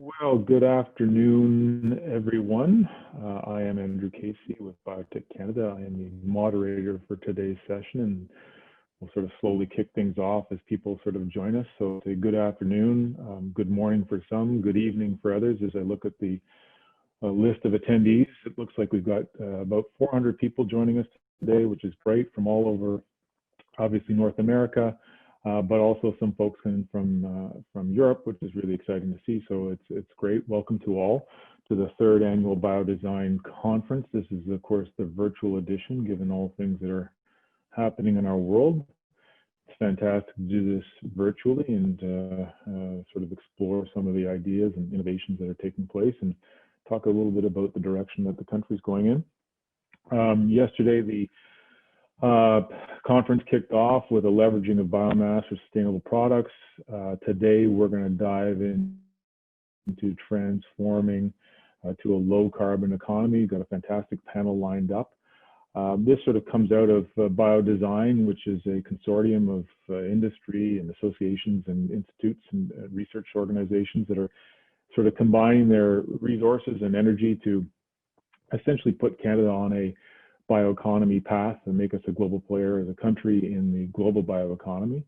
Well, good afternoon, everyone. I am Andrew Casey with BioTechCanada. I am the moderator for today's session, and we'll sort of slowly kick things off as people sort of join us. So say good afternoon, good morning for some, good evening for others. As I look at the list of attendees, it looks like we've got about 400 people joining us today, which is great, from all over, obviously North America, but also some folks coming from Europe, which is really exciting to see. So it's great. Welcome to all to the third annual BioDesign conference. This is, of course, the virtual edition, given all things that are happening in our world. It's fantastic to do this virtually and sort of explore some of the ideas and innovations that are taking place and talk a little bit about the direction that the country's going in. Yesterday, the conference kicked off with a leveraging of biomass for sustainable products. Today, we're going to dive into transforming to a low carbon economy. Got a fantastic panel lined up. This sort of comes out of BioDesign, which is a consortium of industry and associations and institutes and research organizations that are sort of combining their resources and energy to essentially put Canada on a bioeconomy path and make us a global player as a country in the global bioeconomy.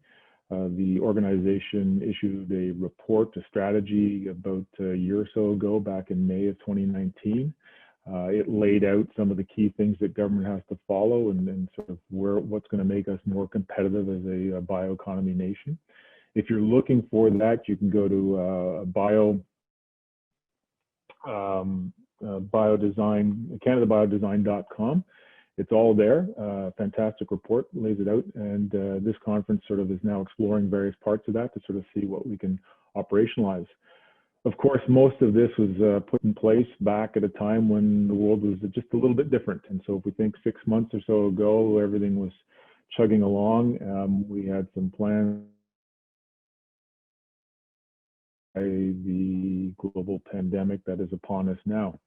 The organization issued a report, a strategy about a year or so ago, back in May of 2019. It laid out some of the key things that government has to follow and sort of what's going to make us more competitive as a bioeconomy nation. If you're looking for that, you can go to canadabiodesign.com. It's all there. Fantastic report, lays it out, and this conference sort of is now exploring various parts of that to sort of see what we can operationalize. Of course, most of this was put in place back at a time when the world was just a little bit different. And so if we think 6 months or so ago, everything was chugging along. We had some plans by the global pandemic that is upon us now.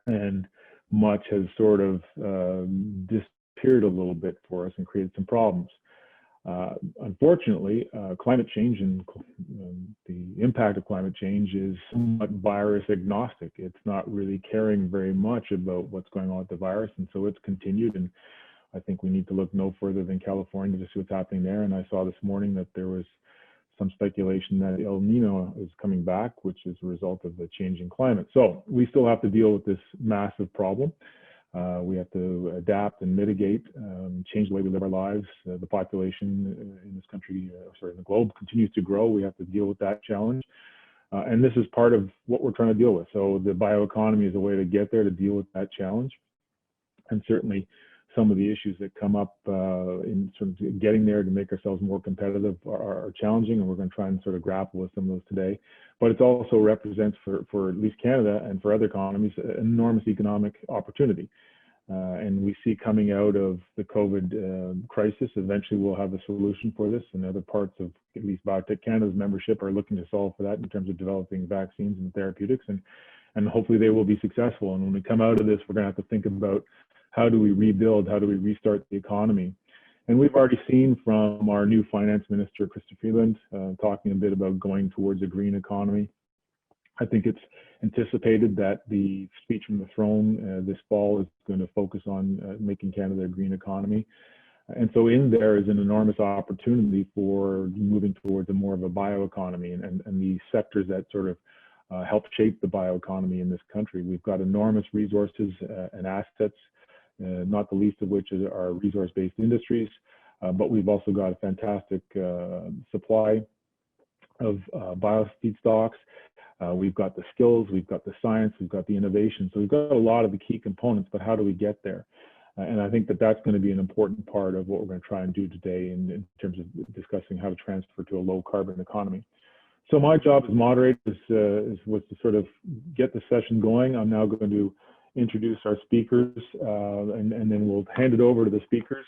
And much has sort of disappeared a little bit for us and created some problems. Unfortunately, climate change and the impact of climate change is somewhat virus agnostic. It's not really caring very much about what's going on with the virus, and so it's continued. And I think we need to look no further than California to see what's happening there. And I saw this morning that there was some speculation that El Nino is coming back, which is a result of the changing climate. So we still have to deal with this massive problem. We have to adapt and mitigate, change the way we live our lives. The population in this country, in the globe, continues to grow. We have to deal with that challenge. And this is part of what we're trying to deal with. So the bioeconomy is a way to get there, to deal with that challenge. And certainly some of the issues that come up in sort of getting there to make ourselves more competitive are challenging, and we're going to try and sort of grapple with some of those today. But it also represents for at least Canada and for other economies an enormous economic opportunity. And we see coming out of the COVID crisis, eventually we'll have a solution for this, and other parts of at least BioTechCanada's membership are looking to solve for that in terms of developing vaccines and therapeutics, and hopefully they will be successful. And when we come out of this, we're going to have to think about how do we rebuild, how do we restart the economy. And we've already seen from our new finance minister, Chrystia Freeland, talking a bit about going towards a green economy. I think it's anticipated that the speech from the throne this fall is going to focus on making Canada a green economy. And so in there is an enormous opportunity for moving towards a more of a bioeconomy and the sectors that sort of help shape the bioeconomy in this country. We've got enormous resources and assets, not the least of which is our resource-based industries, but we've also got a fantastic supply of bio feedstocks. We've got the skills, we've got the science, we've got the innovation. So we've got a lot of the key components, but how do we get there? And I think that that's going to be an important part of what we're going to try and do today in terms of discussing how to transfer to a low carbon economy. So my job as moderator was to sort of get the session going. I'm now going to introduce our speakers, and then we'll hand it over to the speakers.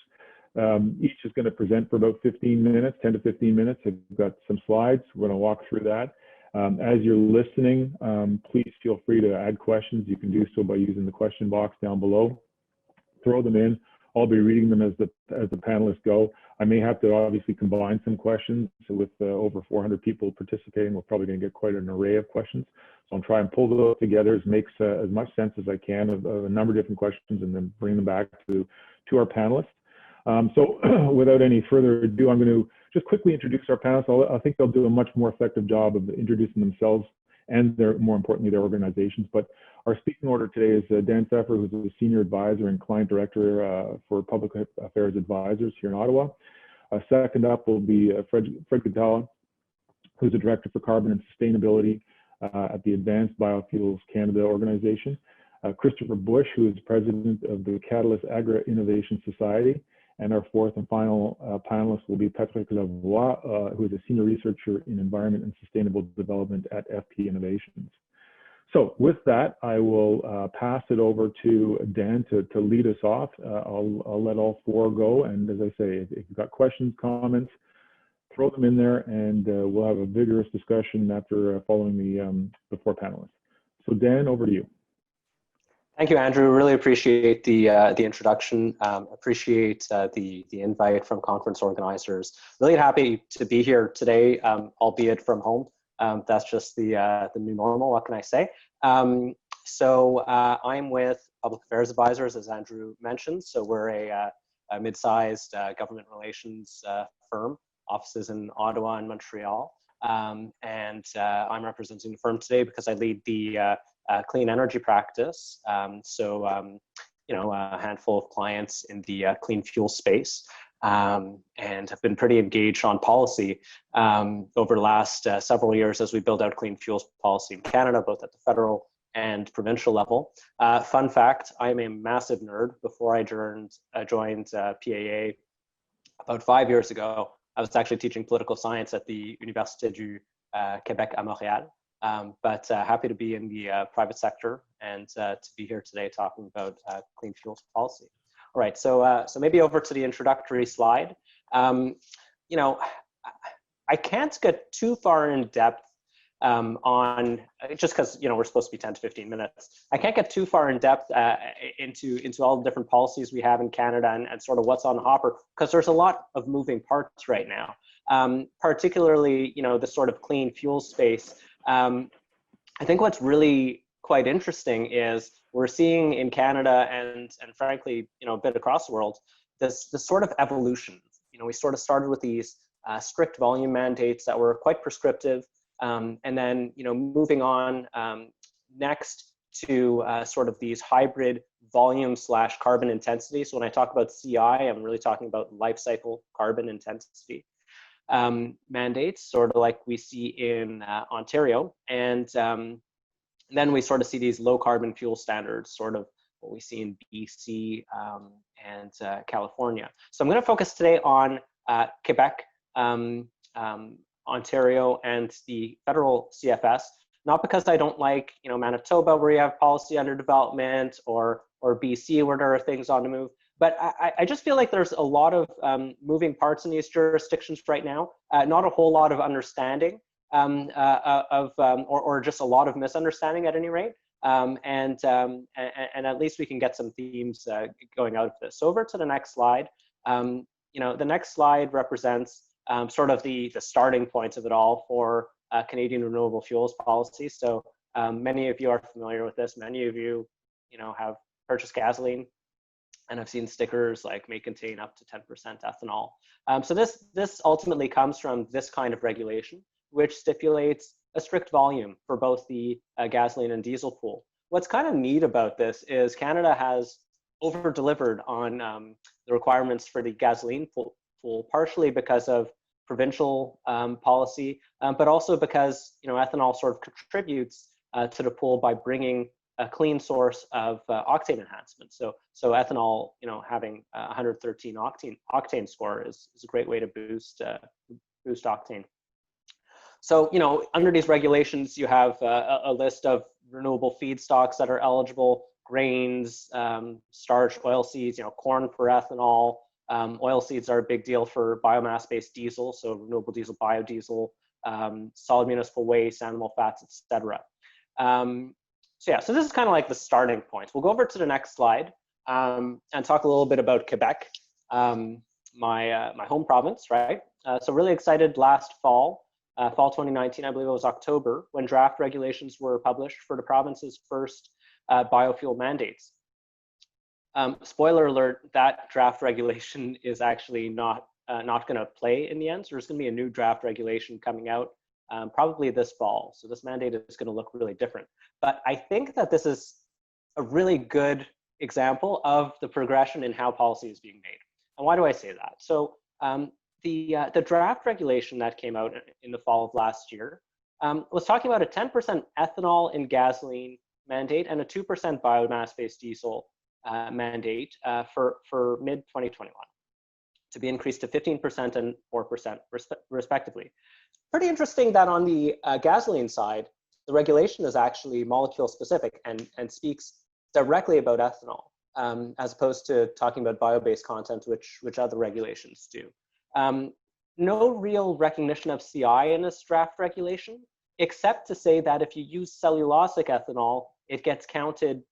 Each is going to present for about 15 minutes, 10 to 15 minutes. I've got some slides. We're going to walk through that. As you're listening, please feel free to add questions. You can do so by using the question box down below. Throw them in. I'll be reading them as the panelists go. I may have to obviously combine some questions. So with over 400 people participating, we're probably going to get quite an array of questions. So I'll try and pull those together as makes as much sense as I can of a number of different questions, and then bring them back to our panelists. So without any further ado, I'm going to just quickly introduce our panelists. I think they'll do a much more effective job of introducing themselves and more importantly, their organizations. But our speaking order today is Dan Seffer, who's a senior advisor and client director for public affairs advisors here in Ottawa. Second up will be Fred Gatala, who's the director for carbon and sustainability at the Advanced Biofuels Canada organization. Christopher Bush, who is president of the Catalyst Agri Innovation Society. And our fourth and final panelist will be Patrick Lavoie, who is a senior researcher in environment and sustainable development at FP Innovations. So with that, I will pass it over to Dan to lead us off. I'll let all four go. And as I say, if you've got questions, comments, throw them in there, and we'll have a vigorous discussion after following the four panelists. So Dan, over to you. Thank you, Andrew. Really appreciate the introduction. Appreciate the invite from conference organizers. Really happy to be here today, albeit from home. That's just the new normal. What can I say? So I'm with Public Affairs Advisors, as Andrew mentioned. So we're a mid-sized government relations firm, offices in Ottawa and Montreal. And I'm representing the firm today because I lead the clean energy practice. You know, a handful of clients in the clean fuel space, and have been pretty engaged on policy over the last several years as we build out clean fuels policy in Canada, both at the federal and provincial level. Fun fact, I'm a massive nerd. Before I joined PAA about 5 years ago, I was actually teaching political science at the Université du Québec à Montréal. But happy to be in the private sector and to be here today talking about clean fuels policy. All right, so maybe over to the introductory slide. You know, I can't get too far in depth on, just because, you know, we're supposed to be 10 to 15 minutes. I can't get too far in depth into all the different policies we have in Canada and sort of what's on the hopper, because there's a lot of moving parts right now, particularly, you know, the sort of clean fuel space. I think what's really quite interesting is we're seeing in Canada and frankly, you know, a bit across the world, this sort of evolution. You know, we sort of started with these strict volume mandates that were quite prescriptive, and then, you know, moving on next to sort of these hybrid volume / carbon intensity. So when I talk about CI, I'm really talking about life cycle carbon intensity mandates, sort of like we see in Ontario, and then we sort of see these low carbon fuel standards, sort of what we see in BC and California. So I'm going to focus today on Quebec, Ontario, and the federal CFS. Not because I don't like, you know, Manitoba, where you have policy under development, or BC, where there are things on the move. But I just feel like there's a lot of moving parts in these jurisdictions right now, not a whole lot of understanding or just a lot of misunderstanding at any rate. And at least we can get some themes going out of this. So over to the next slide. You know, the next slide represents sort of the starting points of it all for Canadian renewable fuels policy. So many of you are familiar with this. Many of you, you know, have purchased gasoline and I've seen stickers like may contain up to 10% ethanol. So this ultimately comes from this kind of regulation, which stipulates a strict volume for both the gasoline and diesel pool. What's kind of neat about this is Canada has over-delivered on the requirements for the gasoline pool, partially because of provincial policy, but also because, you know, ethanol sort of contributes to the pool by bringing a clean source of octane enhancement. So ethanol, you know, having 113 octane score is a great way to boost octane. So, you know, under these regulations, you have a list of renewable feedstocks that are eligible: grains, starch, oilseeds, you know, corn for ethanol. Oilseeds are a big deal for biomass-based diesel, so renewable diesel, biodiesel, solid municipal waste, animal fats, etc. So yeah, so this is kind of like the starting point. We'll go over to the next slide. and talk a little bit about Quebec, my home province, right? So really excited last fall, fall 2019, I believe it was October, when draft regulations were published for the province's first biofuel mandates. Spoiler alert, that draft regulation is actually not going to play in the end. So there's going to be a new draft regulation coming out probably this fall. So this mandate is going to look really different. But I think that this is a really good example of the progression in how policy is being made. And why do I say that? So the draft regulation that came out in the fall of last year was talking about a 10% ethanol in gasoline mandate and a 2% biomass-based diesel mandate for mid-2021 to be increased to 15% and 4% respectively. Pretty interesting that on the gasoline side, the regulation is actually molecule specific and speaks directly about ethanol, as opposed to talking about bio-based content, which other regulations do. No real recognition of CI in this draft regulation, except to say that if you use cellulosic ethanol, it gets counted,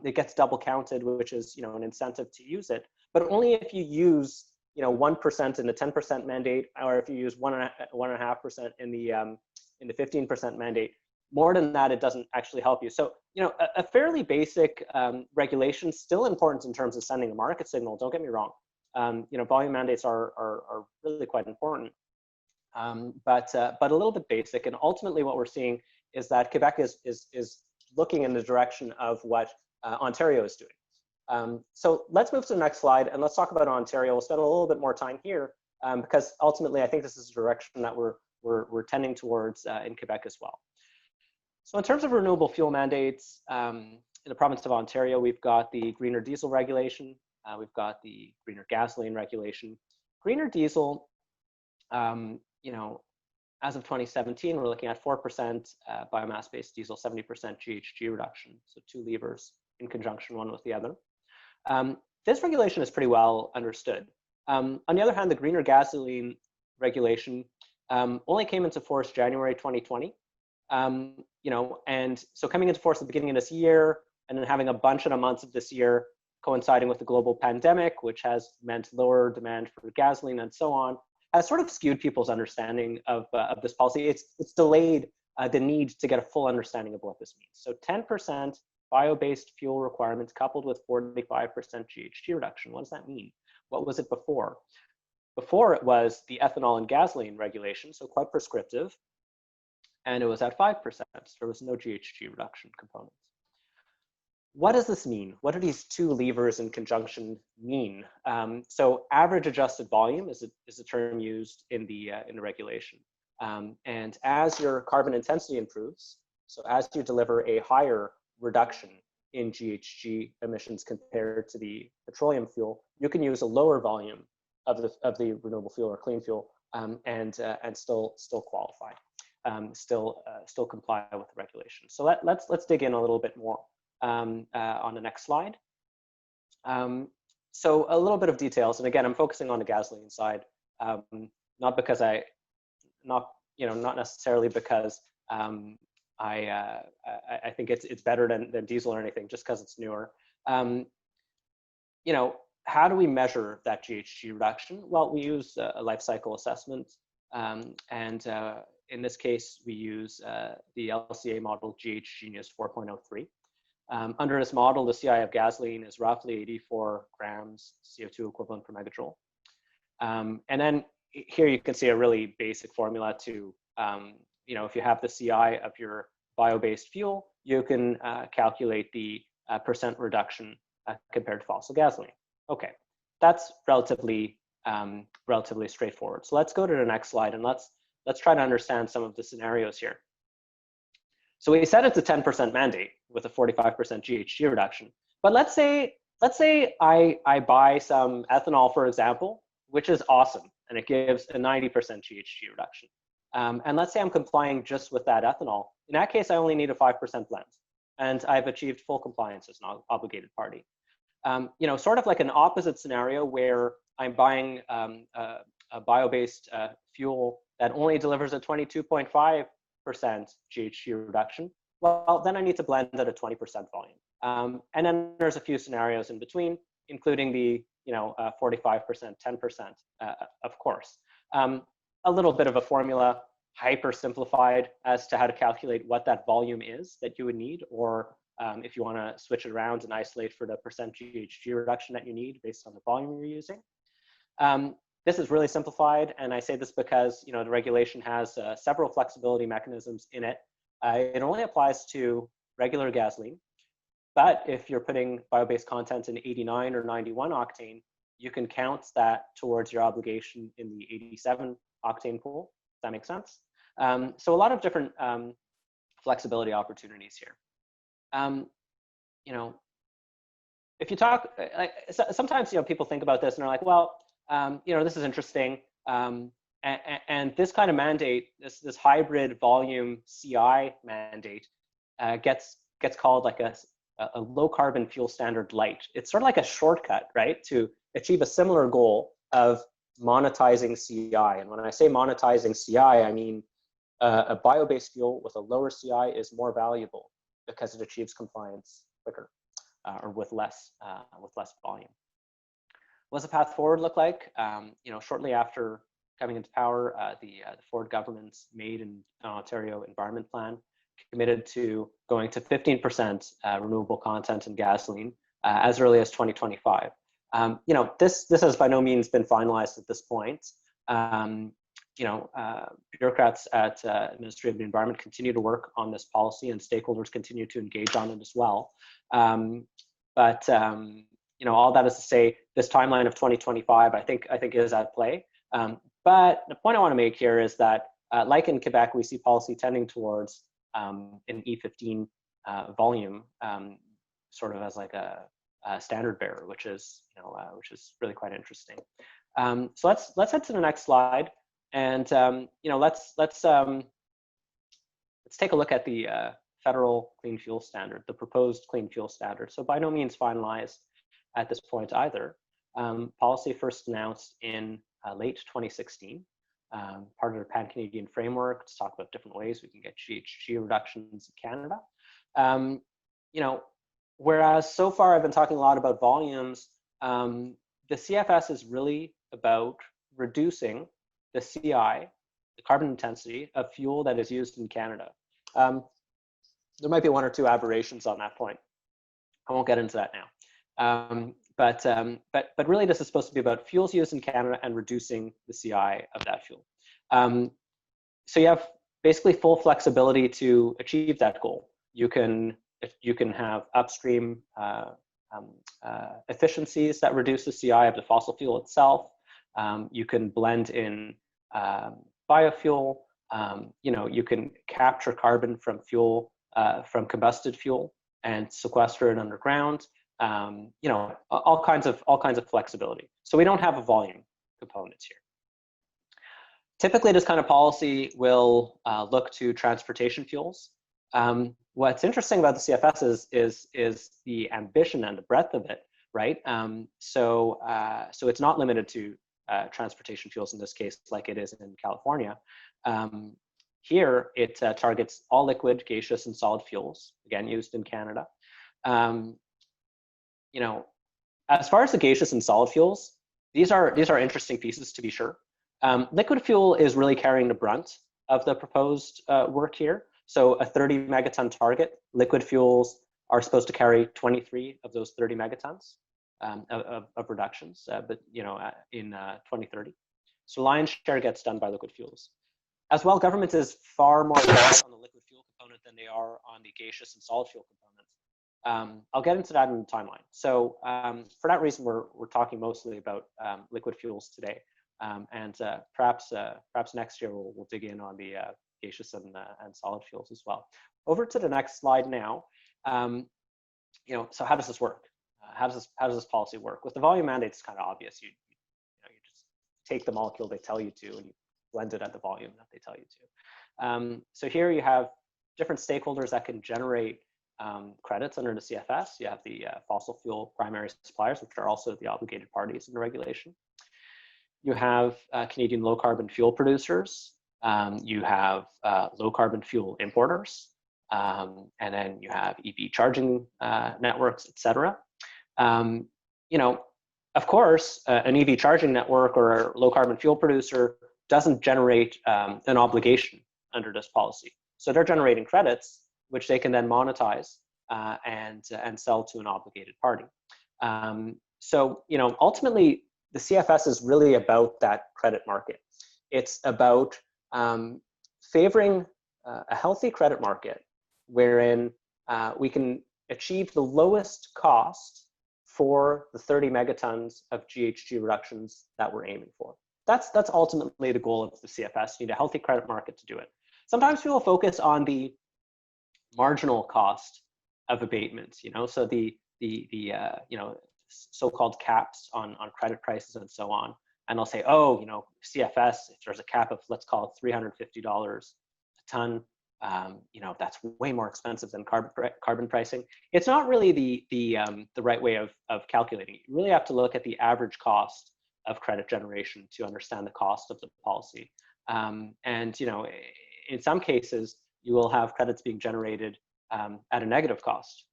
it gets double counted, which is an incentive to use it, but only if you use 1% in the 10% mandate, or if you use 1.5% in the 15% mandate. More than that, it doesn't actually help you. So, a fairly basic regulation, still important in terms of sending a market signal. Don't get me wrong. Volume mandates are really quite important, but a little bit basic. And ultimately, what we're seeing is that Quebec is looking in the direction of what Ontario is doing. So let's move to the next slide and let's talk about Ontario. We'll spend a little bit more time here because ultimately, I think this is a direction that we're tending towards in Quebec as well. So in terms of renewable fuel mandates, in the province of Ontario, we've got the greener diesel regulation. We've got the greener gasoline regulation. Greener diesel, as of 2017, we're looking at 4% biomass-based diesel, 70% GHG reduction. So two levers in conjunction, one with the other. This regulation is pretty well understood. On the other hand, the greener gasoline regulation only came into force January 2020. And so coming into force at the beginning of this year, and then having a bunch of months of this year coinciding with the global pandemic, which has meant lower demand for gasoline and so on, has sort of skewed people's understanding of this policy. It's delayed the need to get a full understanding of what this means. So 10% bio-based fuel requirements coupled with 45% GHG reduction. What does that mean? What was it before? Before it was the ethanol and gasoline regulation, so quite prescriptive, and it was at 5%. So there was no GHG reduction components. What does this mean? What do these two levers in conjunction mean? So average adjusted volume is a term used in the regulation. And as your carbon intensity improves, so as you deliver a higher reduction in GHG emissions compared to the petroleum fuel, you can use a lower volume of the renewable fuel or clean fuel and still qualify, still comply with the regulation. So let's dig in a little bit more on the next slide. So a little bit of details, and again, I'm focusing on the gasoline side, not necessarily because I think it's better than diesel or anything, just because it's newer. How do we measure that GHG reduction? Well, we use a life cycle assessment, and in this case, we use the LCA model GHGenius 4.03. Under this model, the CI of gasoline is roughly 84 grams CO2 equivalent per megajoule. And then here you can see a really basic formula to, if you have the CI of your bio-based fuel, you can calculate the percent reduction compared to fossil gasoline. Okay, that's relatively straightforward. So let's go to the next slide and let's try to understand some of the scenarios here. So we said it's a 10% mandate with a 45% GHG reduction. But let's say I buy some ethanol, for example, which is awesome, and it gives a 90% GHG reduction. And let's say I'm complying just with that ethanol. In that case, I only need a 5% blend, and I've achieved full compliance as an obligated party. Sort of like an opposite scenario where I'm buying a bio-based fuel that only delivers a 22.5% GHG reduction. Well, then I need to blend at a 20% volume. And then there's a few scenarios in between, including the 45%, 10%, of course. A little bit of a formula, hyper simplified as to how to calculate what that volume is that you would need, or if you want to switch it around and isolate for the percent GHG reduction that you need based on the volume you're using. This is really simplified, and I say this because the regulation has several flexibility mechanisms in it. It only applies to regular gasoline, but if you're putting bio-based content in 89 or 91 octane, you can count that towards your obligation in the 87 octane pool. Does that make sense? So a lot of different flexibility opportunities here. If you talk, sometimes people think about this and they're like, well, this is interesting, and this kind of mandate, this hybrid volume CI mandate, gets called like a low carbon fuel standard light. It's sort of like a shortcut, right, to achieve a similar goal of monetizing CI. And when I say monetizing CI, I mean a bio-based fuel with a lower CI is more valuable because it achieves compliance quicker or with less volume. What does the path forward look like? Shortly after coming into power, the Ford government's Made in Ontario Environment Plan committed to going to 15% renewable content in gasoline as early as 2025. This has by no means been finalized at this point. Bureaucrats at Ministry of the Environment continue to work on this policy, and stakeholders continue to engage on it as well. All that is to say, this timeline of 2025, I think is at play. But the point I want to make here is that, like in Quebec, we see policy tending towards an E15 volume, sort of as like a standard bearer, which is really quite interesting. So let's head to the next slide, and let's take a look at the federal clean fuel standard, the proposed clean fuel standard. So by no means finalized at this point either. Policy first announced in late 2016, part of the Pan-Canadian framework to talk about different ways we can get GHG reductions in Canada. Whereas so far I've been talking a lot about volumes, the CFS is really about reducing the CI, the carbon intensity of fuel that is used in Canada. There might be one or two aberrations on that point. I won't get into that now. But really this is supposed to be about fuels used in Canada and reducing the CI of that fuel. So you have basically full flexibility to achieve that goal. You can have upstream efficiencies that reduce the CI of the fossil fuel itself. You can blend in biofuel. You can capture carbon from fuel, from combusted fuel, and sequester it underground. All kinds of flexibility. So we don't have a volume component here. Typically, this kind of policy will look to transportation fuels. What's interesting about the CFS is the ambition and the breadth of it, right? So it's not limited to transportation fuels in this case, like it is in California. Here, it targets all liquid, gaseous, and solid fuels, again, used in Canada. As far as the gaseous and solid fuels, these are interesting pieces to be sure. Liquid fuel is really carrying the brunt of the proposed work here. So a 30 megaton target, liquid fuels are supposed to carry 23 of those 30 megatons of reductions, in 2030. So lion's share gets done by liquid fuels. As well, government is far more focused on the liquid fuel component than they are on the gaseous and solid fuel components. I'll get into that in the timeline. So for that reason, we're talking mostly about liquid fuels today, and perhaps next year we'll dig in on the gaseous and solid fuels as well. Over to the next slide now. So how does this work? How does this policy work? With the volume mandate, it's kind of obvious. You just take the molecule they tell you to, and you blend it at the volume that they tell you to. So here you have different stakeholders that can generate credits under the CFS. You have the fossil fuel primary suppliers, which are also the obligated parties in the regulation. You have Canadian low carbon fuel producers. You have low carbon fuel importers. and then you have EV charging networks, etc. You know, of course, an EV charging network or a low carbon fuel producer doesn't generate an obligation under this policy. So they're generating credits, which they can then monetize and sell to an obligated party. So, you know, ultimately, the CFS is really about that credit market. It's about favoring a healthy credit market wherein we can achieve the lowest cost for the 30 megatons of GHG reductions that we're aiming for. That's ultimately the goal of the CFS. You need a healthy credit market to do it. Sometimes people focus on the marginal cost of abatements, you know, so the you know, so-called caps on credit prices and so on. And they'll say, oh, you know, CFS, if there's a cap of, let's call it $350 a ton, you know, that's way more expensive than carbon pricing. It's not really the right way of calculating it. You really have to look at the average cost of credit generation to understand the cost of the policy. And, you know, in some cases, you will have credits being generated at a negative cost.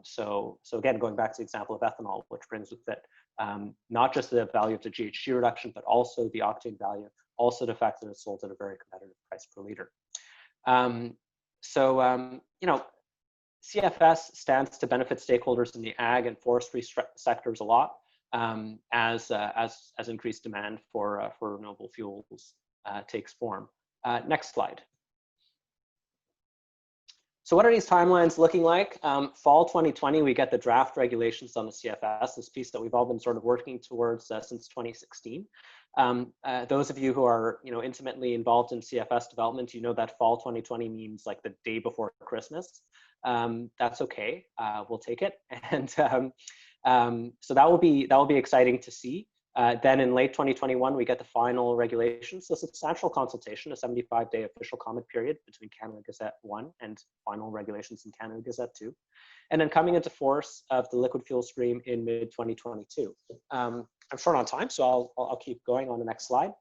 So again, going back to the example of ethanol, which brings with it not just the value of the GHG reduction, but also the octane value, also the fact that it's sold at a very competitive price per liter. You know, CFS stands to benefit stakeholders in the ag and forestry sectors a lot as increased demand for renewable fuels takes form. Next slide. So what are these timelines looking like? Fall 2020, we get the draft regulations on the CFS, this piece that we've all been sort of working towards since 2016. Those of you who are, you know, intimately involved in CFS development, you know that fall 2020 means like the day before Christmas. That's okay, we'll take it. And so that will be exciting to see. Then in late 2021, we get the final regulations. So substantial consultation, a 75-day official comment period between Canada Gazette 1 and final regulations in Canada Gazette 2. And then coming into force of the liquid fuel stream in mid-2022. I'm short on time, so I'll keep going on the next slide.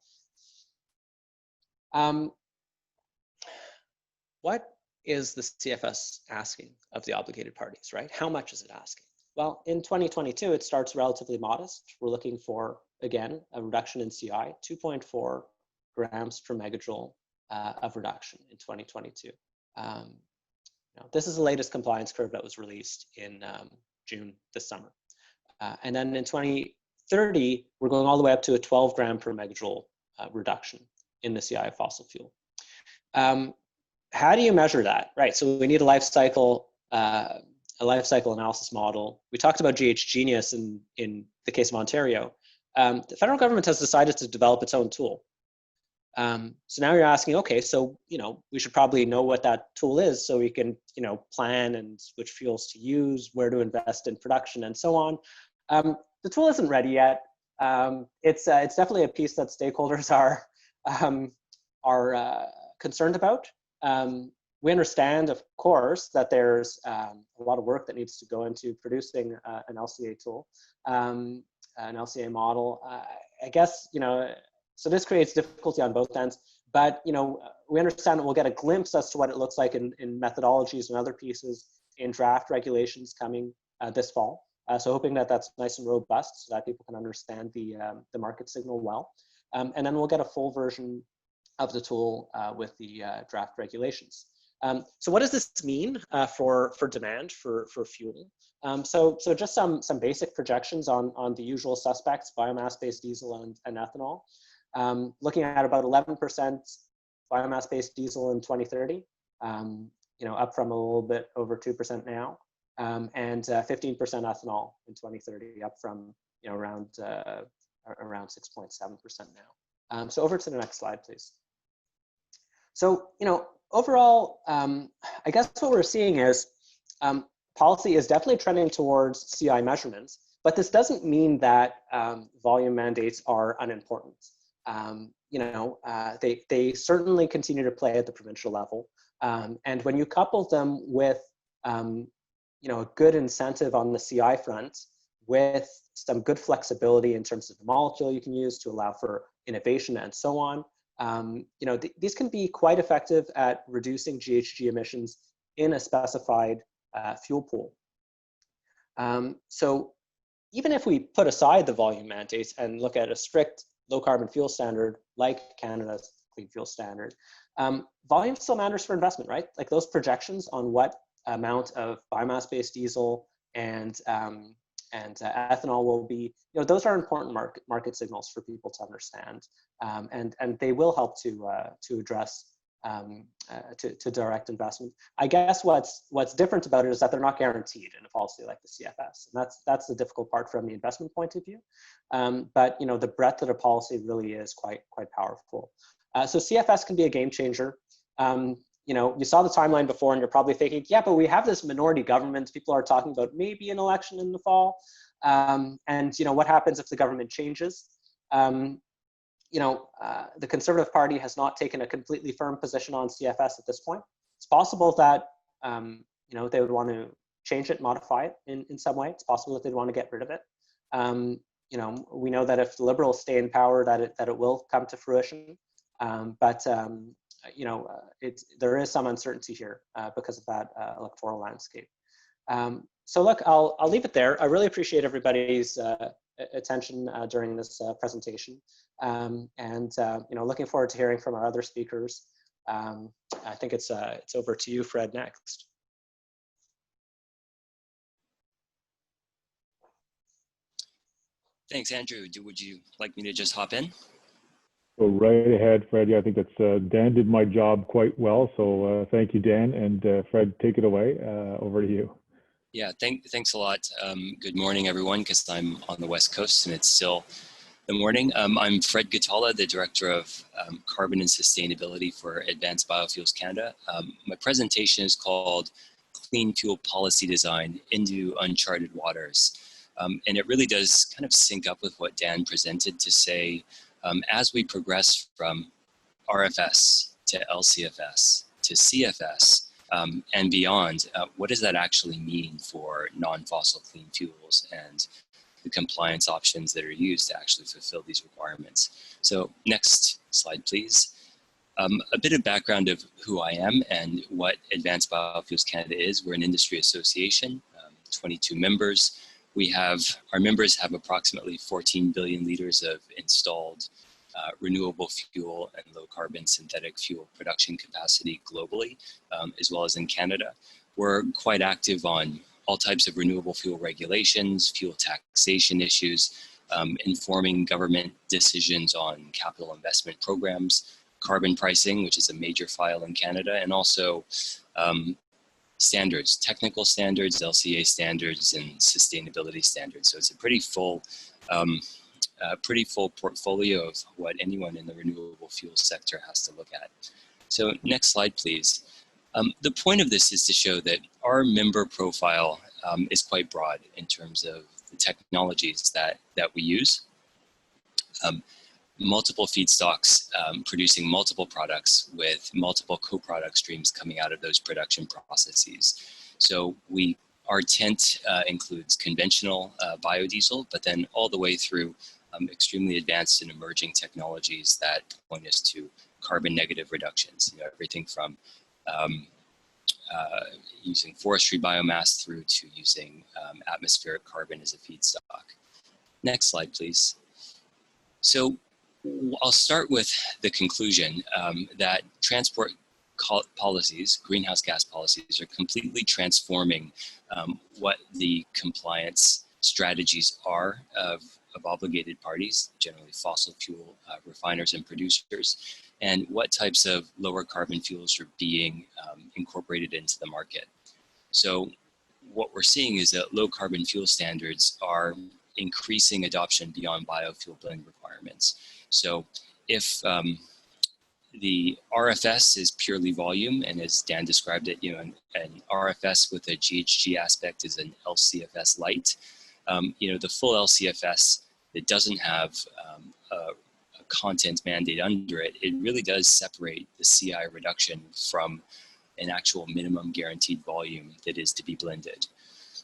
What is the CFS asking of the obligated parties, right? How much is it asking? Well, in 2022, it starts relatively modest. We're looking for, again, a reduction in CI, 2.4 grams per megajoule of reduction in 2022. This is the latest compliance curve that was released in June this summer. And then in 2030, we're going all the way up to a 12 gram per megajoule reduction in the CI of fossil fuel. How do you measure that? Right, so we need a life cycle analysis model. We talked about GHGenius in the case of Ontario. The federal government has decided to develop its own tool. So now you're asking, okay, so, you know, we should probably know what that tool is so we can, you know, plan and which fuels to use, where to invest in production and so on. The tool isn't ready yet. It's definitely a piece that stakeholders are concerned about. We understand, of course, that there's a lot of work that needs to go into producing an LCA tool, an LCA model. I guess, you know, so this creates difficulty on both ends, but, you know, we understand that we'll get a glimpse as to what it looks like in methodologies and other pieces in draft regulations coming this fall. So hoping that that's nice and robust so that people can understand the market signal well. And then we'll get a full version of the tool with the draft regulations. So what does this mean for demand for fuel? So just some basic projections on the usual suspects, biomass-based diesel and ethanol. Looking at about 11% biomass-based diesel in 2030, you know, up from a little bit over 2% now, and 15% ethanol in 2030, up from, you know, around 6.7% now. So over to the next slide, please. So, you know, overall, I guess what we're seeing is policy is definitely trending towards CI measurements, but this doesn't mean that volume mandates are unimportant. You know, they certainly continue to play at the provincial level. And when you couple them with, you know, a good incentive on the CI front with some good flexibility in terms of the molecule you can use to allow for innovation and so on, you know, these can be quite effective at reducing GHG emissions in a specified fuel pool. So even if we put aside the volume mandates and look at a strict low carbon fuel standard like Canada's Clean Fuel Standard, volume still matters for investment, right? Like those projections on what amount of biomass-based diesel and ethanol will be, those are important market signals for people to understand, and they will help to address to direct investment. I guess what's different about it is that they're not guaranteed in a policy like the CFS, and that's the difficult part from the investment point of view. But the breadth of the policy really is quite powerful. So CFS can be a game changer. You saw the timeline before, and you're probably thinking, yeah, but we have this minority government. People are talking about maybe an election in the fall, and what happens if the government changes? The Conservative Party has not taken a completely firm position on CFS at this point. It's possible that they would want to change it, modify it in some way. It's possible that they'd want to get rid of it. We know that if the Liberals stay in power, that it will come to fruition. But there is some uncertainty here because of that electoral landscape. So look, I'll leave it there. I really appreciate everybody's attention during this presentation, and looking forward to hearing from our other speakers. I think it's over to you, Fred, next. Thanks, Andrew. Would you like me to just hop in? Go right ahead, Fred. Yeah, I think that's Dan did my job quite well. So thank you, Dan, and Fred, take it away. Over to you. Yeah, thanks a lot. Good morning, everyone, because I'm on the West Coast and it's still the morning. I'm Fred Gatala, the Director of Carbon and Sustainability for Advanced Biofuels Canada. My presentation is called Clean Fuel Policy Design into Uncharted Waters. And it really does kind of sync up with what Dan presented to say, as we progress from RFS to LCFS to CFS, and beyond, what does that actually mean for non-fossil clean fuels and the compliance options that are used to actually fulfill these requirements? So next slide, please. A bit of background of who I am and what Advanced Biofuels Canada is. We're an industry association, 22 members. Our members have approximately 14 billion liters of installed renewable fuel and low carbon synthetic fuel production capacity globally, as well as in Canada. We're quite active on all types of renewable fuel regulations, fuel taxation issues, informing government decisions on capital investment programs, carbon pricing, which is a major file in Canada, and also standards, technical standards, LCA standards, and sustainability standards. So it's a pretty full portfolio of what anyone in the renewable fuel sector has to look at. So next slide, please. The point of this is to show that our member profile is quite broad in terms of the technologies that we use. Multiple feedstocks producing multiple products with multiple co-product streams coming out of those production processes. So our tent includes conventional biodiesel, but then all the way through extremely advanced and emerging technologies that point us to carbon negative reductions. Everything from using forestry biomass through to using atmospheric carbon as a feedstock. Next slide, please. So I'll start with the conclusion that transport policies, greenhouse gas policies, are completely transforming what the compliance strategies are of obligated parties, generally fossil fuel refiners and producers, and what types of lower carbon fuels are being incorporated into the market. So what we're seeing is that low carbon fuel standards are increasing adoption beyond biofuel blend requirements. So if the RFS is purely volume, and as Dan described it, an RFS with a GHG aspect is an LCFS light. The full LCFS that doesn't have a content mandate under it, it really does separate the CI reduction from an actual minimum guaranteed volume that is to be blended.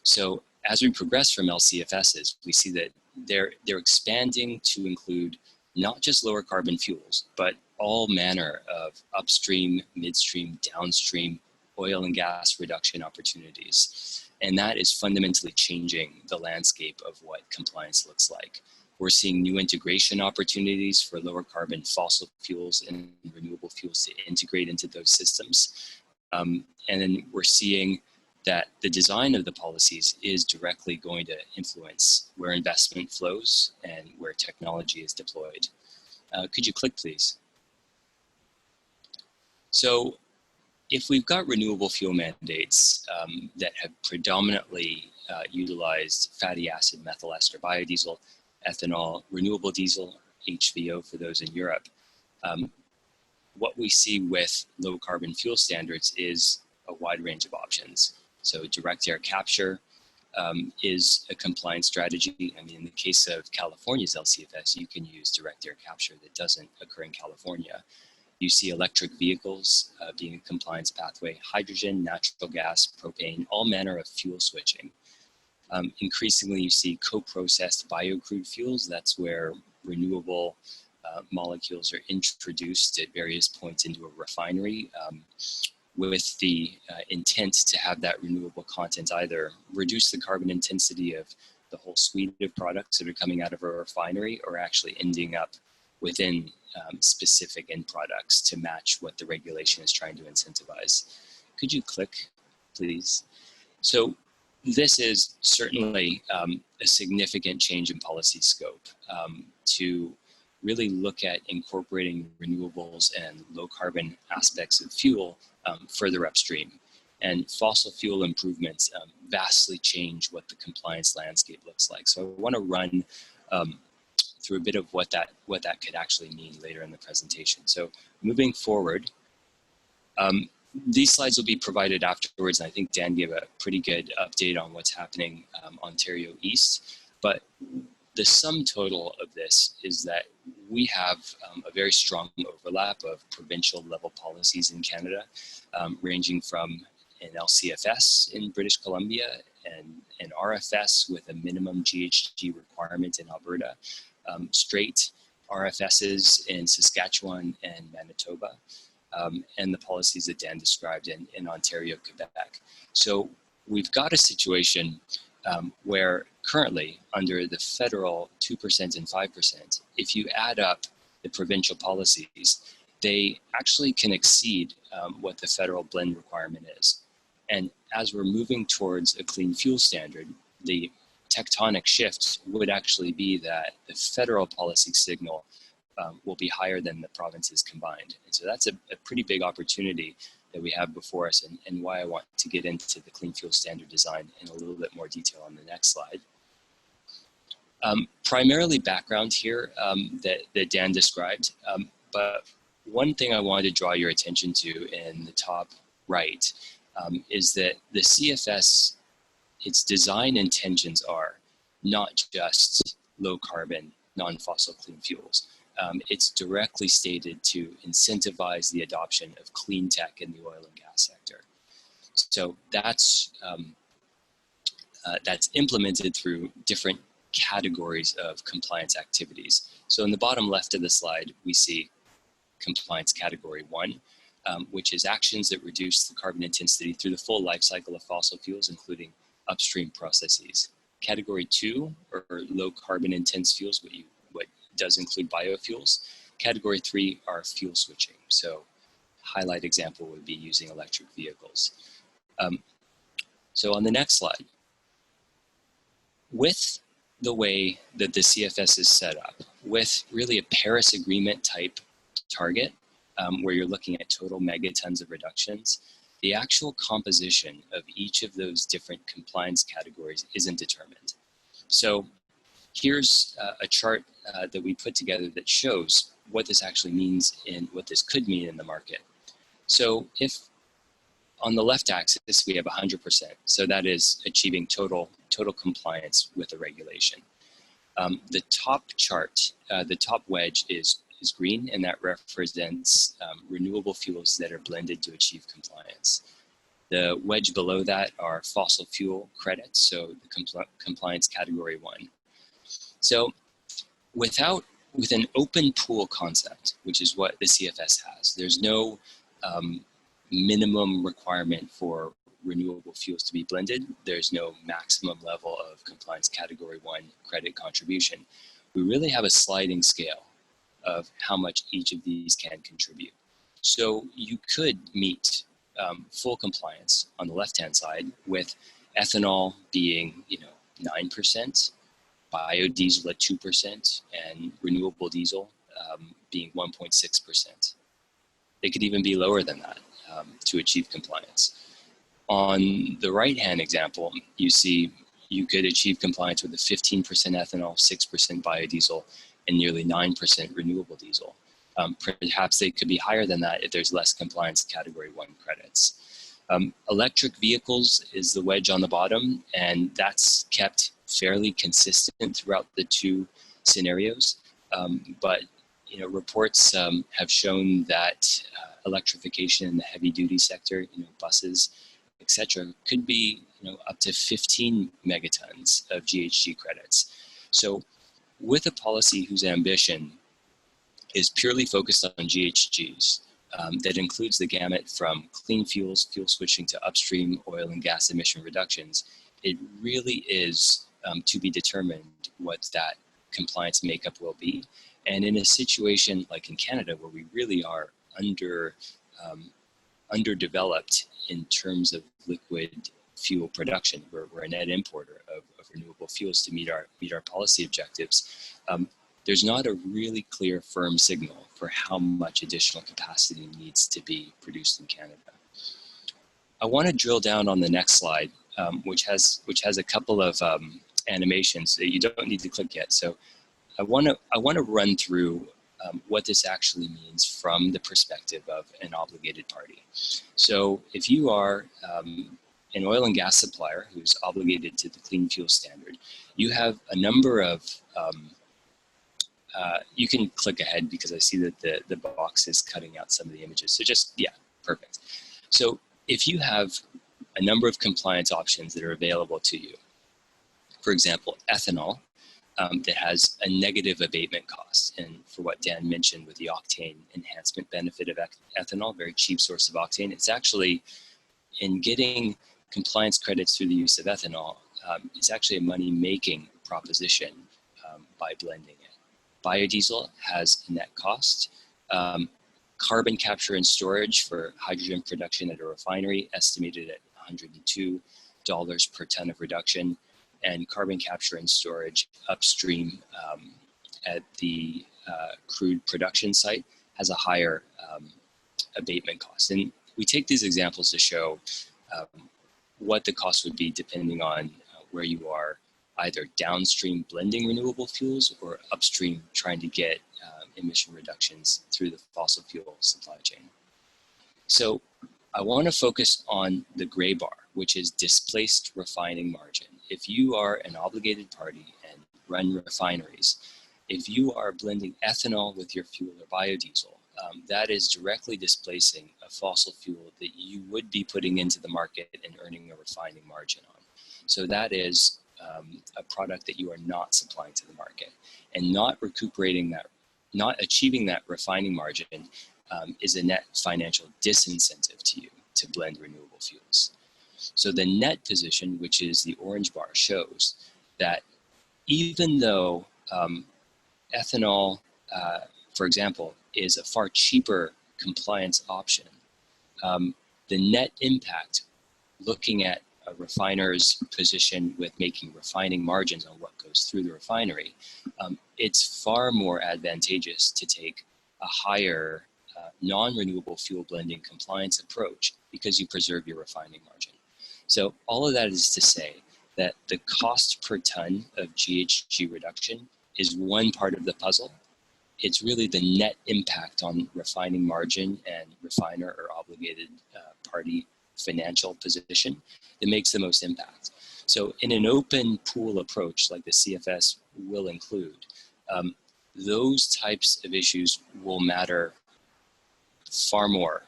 So as we progress from LCFSs, we see that they're expanding to include not just lower carbon fuels, but all manner of upstream, midstream, downstream oil and gas reduction opportunities. And that is fundamentally changing the landscape of what compliance looks like. We're seeing new integration opportunities for lower carbon fossil fuels and renewable fuels to integrate into those systems. And then we're seeing that the design of the policies is directly going to influence where investment flows and where technology is deployed. Could you click, please? So if we've got renewable fuel mandates that have predominantly utilized fatty acid, methyl ester, biodiesel, ethanol, renewable diesel, HVO for those in Europe, what we see with low carbon fuel standards is a wide range of options. So direct air capture is a compliance strategy. I mean, in the case of California's LCFS, you can use direct air capture that doesn't occur in California. You see electric vehicles being a compliance pathway, hydrogen, natural gas, propane, all manner of fuel switching. Increasingly, you see co-processed biocrude fuels. That's where renewable molecules are introduced at various points into a refinery with the intent to have that renewable content either reduce the carbon intensity of the whole suite of products that are coming out of a refinery, or actually ending up within specific end products to match what the regulation is trying to incentivize. Could you click, please? So this is certainly a significant change in policy scope to really look at incorporating renewables and low carbon aspects of fuel further upstream. And fossil fuel improvements vastly change what the compliance landscape looks like. So I want to run through a bit of what that could actually mean later in the presentation. So moving forward, these slides will be provided afterwards. And I think Dan gave a pretty good update on what's happening Ontario East. But the sum total of this is that we have a very strong overlap of provincial level policies in Canada, ranging from an LCFS in British Columbia and an RFS with a minimum GHG requirement in Alberta, straight RFSs in Saskatchewan and Manitoba, and the policies that Dan described in Ontario, Quebec. So we've got a situation where currently under the federal 2% and 5%, if you add up the provincial policies, they actually can exceed what the federal blend requirement is. And as we're moving towards a clean fuel standard, the tectonic shift would actually be that the federal policy signal will be higher than the provinces combined. And so that's a pretty big opportunity that we have before us, and why I want to get into the clean fuel standard design in a little bit more detail on the next slide. Primarily background here that Dan described, but one thing I wanted to draw your attention to in the top right is that the CFS, its design intentions are not just low carbon, non-fossil clean fuels. It's directly stated to incentivize the adoption of clean tech in the oil and gas sector. So that's implemented through different categories of compliance activities. So in the bottom left of the slide, we see compliance category 1, which is actions that reduce the carbon intensity through the full life cycle of fossil fuels, including upstream processes. Category 2, or low carbon intense fuels, what does include biofuels. Category 3 are fuel switching. So highlight example would be using electric vehicles. So on the next slide, with the way that the CFS is set up, with really a Paris Agreement type target, where you're looking at total megatons of reductions, the actual composition of each of those different compliance categories isn't determined. So here's a chart that we put together that shows what this actually means and what this could mean in the market. So if on the left axis we have 100%, so that is achieving total compliance with the regulation. The top chart, the top wedge is green, and that represents renewable fuels that are blended to achieve compliance. The wedge below that are fossil fuel credits, so the compliance category 1. So with an open pool concept, which is what the CFS has, there's no minimum requirement for renewable fuels to be blended. There's no maximum level of compliance category 1 credit contribution. We really have a sliding scale of how much each of these can contribute. So you could meet full compliance on the left-hand side with ethanol being, 9%, biodiesel at 2%, and renewable diesel being 1.6%. They could even be lower than that to achieve compliance. On the right-hand example, you see you could achieve compliance with a 15% ethanol, 6% biodiesel, and nearly 9% renewable diesel. Perhaps they could be higher than that if there's less compliance category 1 credits. Electric vehicles is the wedge on the bottom, and that's kept fairly consistent throughout the two scenarios. But reports have shown that electrification in the heavy-duty sector, buses, etc., could be up to 15 megatons of GHG credits. So with a policy whose ambition is purely focused on GHGs, that includes the gamut from clean fuels, fuel switching to upstream oil and gas emission reductions, it really is to be determined what that compliance makeup will be. And in a situation like in Canada, where we really are underdeveloped in terms of liquid fuel production, we're a net importer of renewable fuels to meet our policy objectives. There's not a really clear, firm signal for how much additional capacity needs to be produced in Canada. I want to drill down on the next slide, which has a couple of animations that you don't need to click yet. So I want to run through what this actually means from the perspective of an obligated party. So if you are an oil and gas supplier who's obligated to the Clean Fuel Standard, you have a number of you can click ahead because I see that the box is cutting out some of the images. So yeah, perfect. So if you have a number of compliance options that are available to you, for example, ethanol, that has a negative abatement cost. And for what Dan mentioned with the octane enhancement benefit of ethanol, very cheap source of octane, it's actually, in getting compliance credits through the use of ethanol, it's actually a money-making proposition by blending it. Biodiesel has a net cost. Carbon capture and storage for hydrogen production at a refinery estimated at $102 per ton of reduction, and carbon capture and storage upstream at the crude production site has a higher abatement cost. And we take these examples to show what the cost would be depending on where you are, either downstream blending renewable fuels or upstream trying to get emission reductions through the fossil fuel supply chain. So I want to focus on the gray bar, which is displaced refining margin. If you are an obligated party and run refineries, if you are blending ethanol with your fuel or biodiesel, that is directly displacing a fossil fuel that you would be putting into the market and earning a refining margin on. So that is a product that you are not supplying to the market, and not recuperating that, not achieving that refining margin is a net financial disincentive to you to blend renewable fuels. So the net position, which is the orange bar, shows that even though ethanol, for example, is a far cheaper compliance option, the net impact, looking at a refiner's position with making refining margins on what goes through the refinery, it's far more advantageous to take a higher non-renewable fuel blending compliance approach because you preserve your refining margin. So all of that is to say that the cost per ton of GHG reduction is one part of the puzzle. It's really the net impact on refining margin and refiner or obligated party financial position that makes the most impact. So in an open pool approach like the CFS will include, those types of issues will matter far more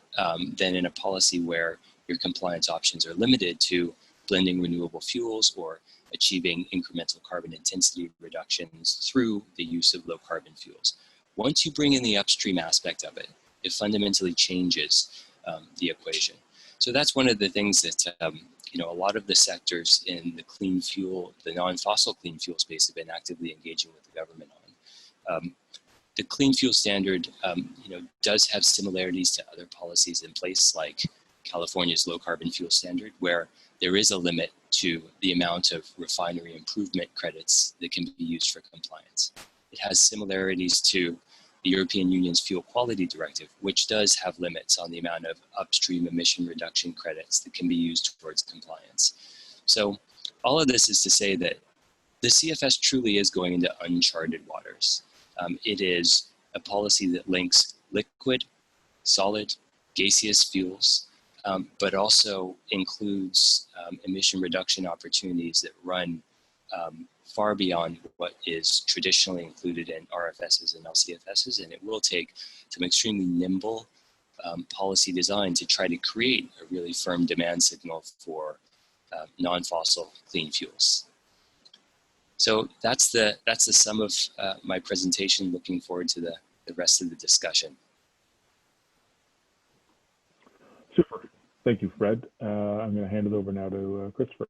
than in a policy where your compliance options are limited to blending renewable fuels or achieving incremental carbon intensity reductions through the use of low carbon fuels. Once you bring in the upstream aspect of it, it fundamentally changes the equation. So that's one of the things that you know, a lot of the sectors in the clean fuel, the non-fossil clean fuel space have been actively engaging with the government on. The Clean Fuel Standard, you know, does have similarities to other policies in place, like California's Low Carbon Fuel Standard, where there is a limit to the amount of refinery improvement credits that can be used for compliance. It has similarities to the European Union's Fuel Quality Directive, which does have limits on the amount of upstream emission reduction credits that can be used towards compliance. So all of this is to say that the CFS truly is going into uncharted waters. It is a policy that links liquid, solid, gaseous fuels, but also includes emission reduction opportunities that run far beyond what is traditionally included in RFSs and LCFSs, and it will take some extremely nimble policy design to try to create a really firm demand signal for non-fossil clean fuels. So that's the sum of my presentation. Looking forward to the rest of the discussion. Super. Thank you, Fred. I'm going to hand it over now to Christopher.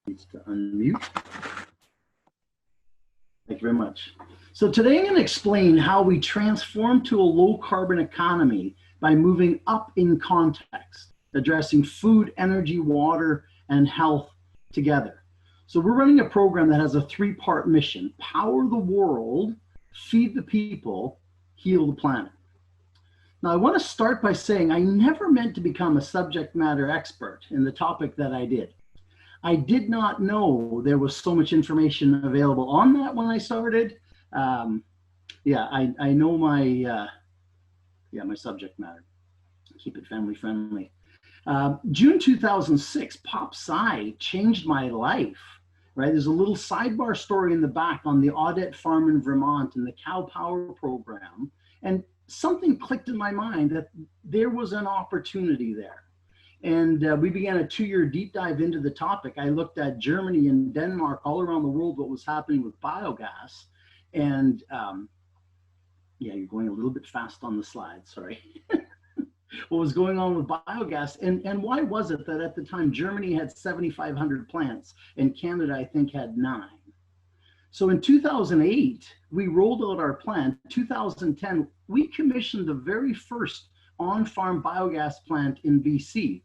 Needs to unmute. Thank you very much. So today I'm going to explain how we transform to a low carbon economy by moving up in context, addressing food, energy, water, and health together. So we're running a program that has a three-part mission: power the world, feed the people, heal the planet. Now I want to start by saying I never meant to become a subject matter expert in the topic that I did. I did not know there was so much information available on that when I started. Yeah, I know my my subject matter. Keep it family friendly. June 2006, Pop Sci changed my life, right? There's a little sidebar story in the back on the Audette Farm in Vermont and the Cow Power program. And something clicked in my mind that there was an opportunity there. And we began a 2-year deep dive into the topic. I looked at Germany and Denmark, all around the world, what was happening with biogas. And yeah, you're going a little bit fast on the slide, sorry. What was going on with biogas, and why was it that at the time Germany had 7,500 plants and Canada, I think, had 9? So in 2008, we rolled out our plan. 2010, we commissioned the very first on-farm biogas plant in BC.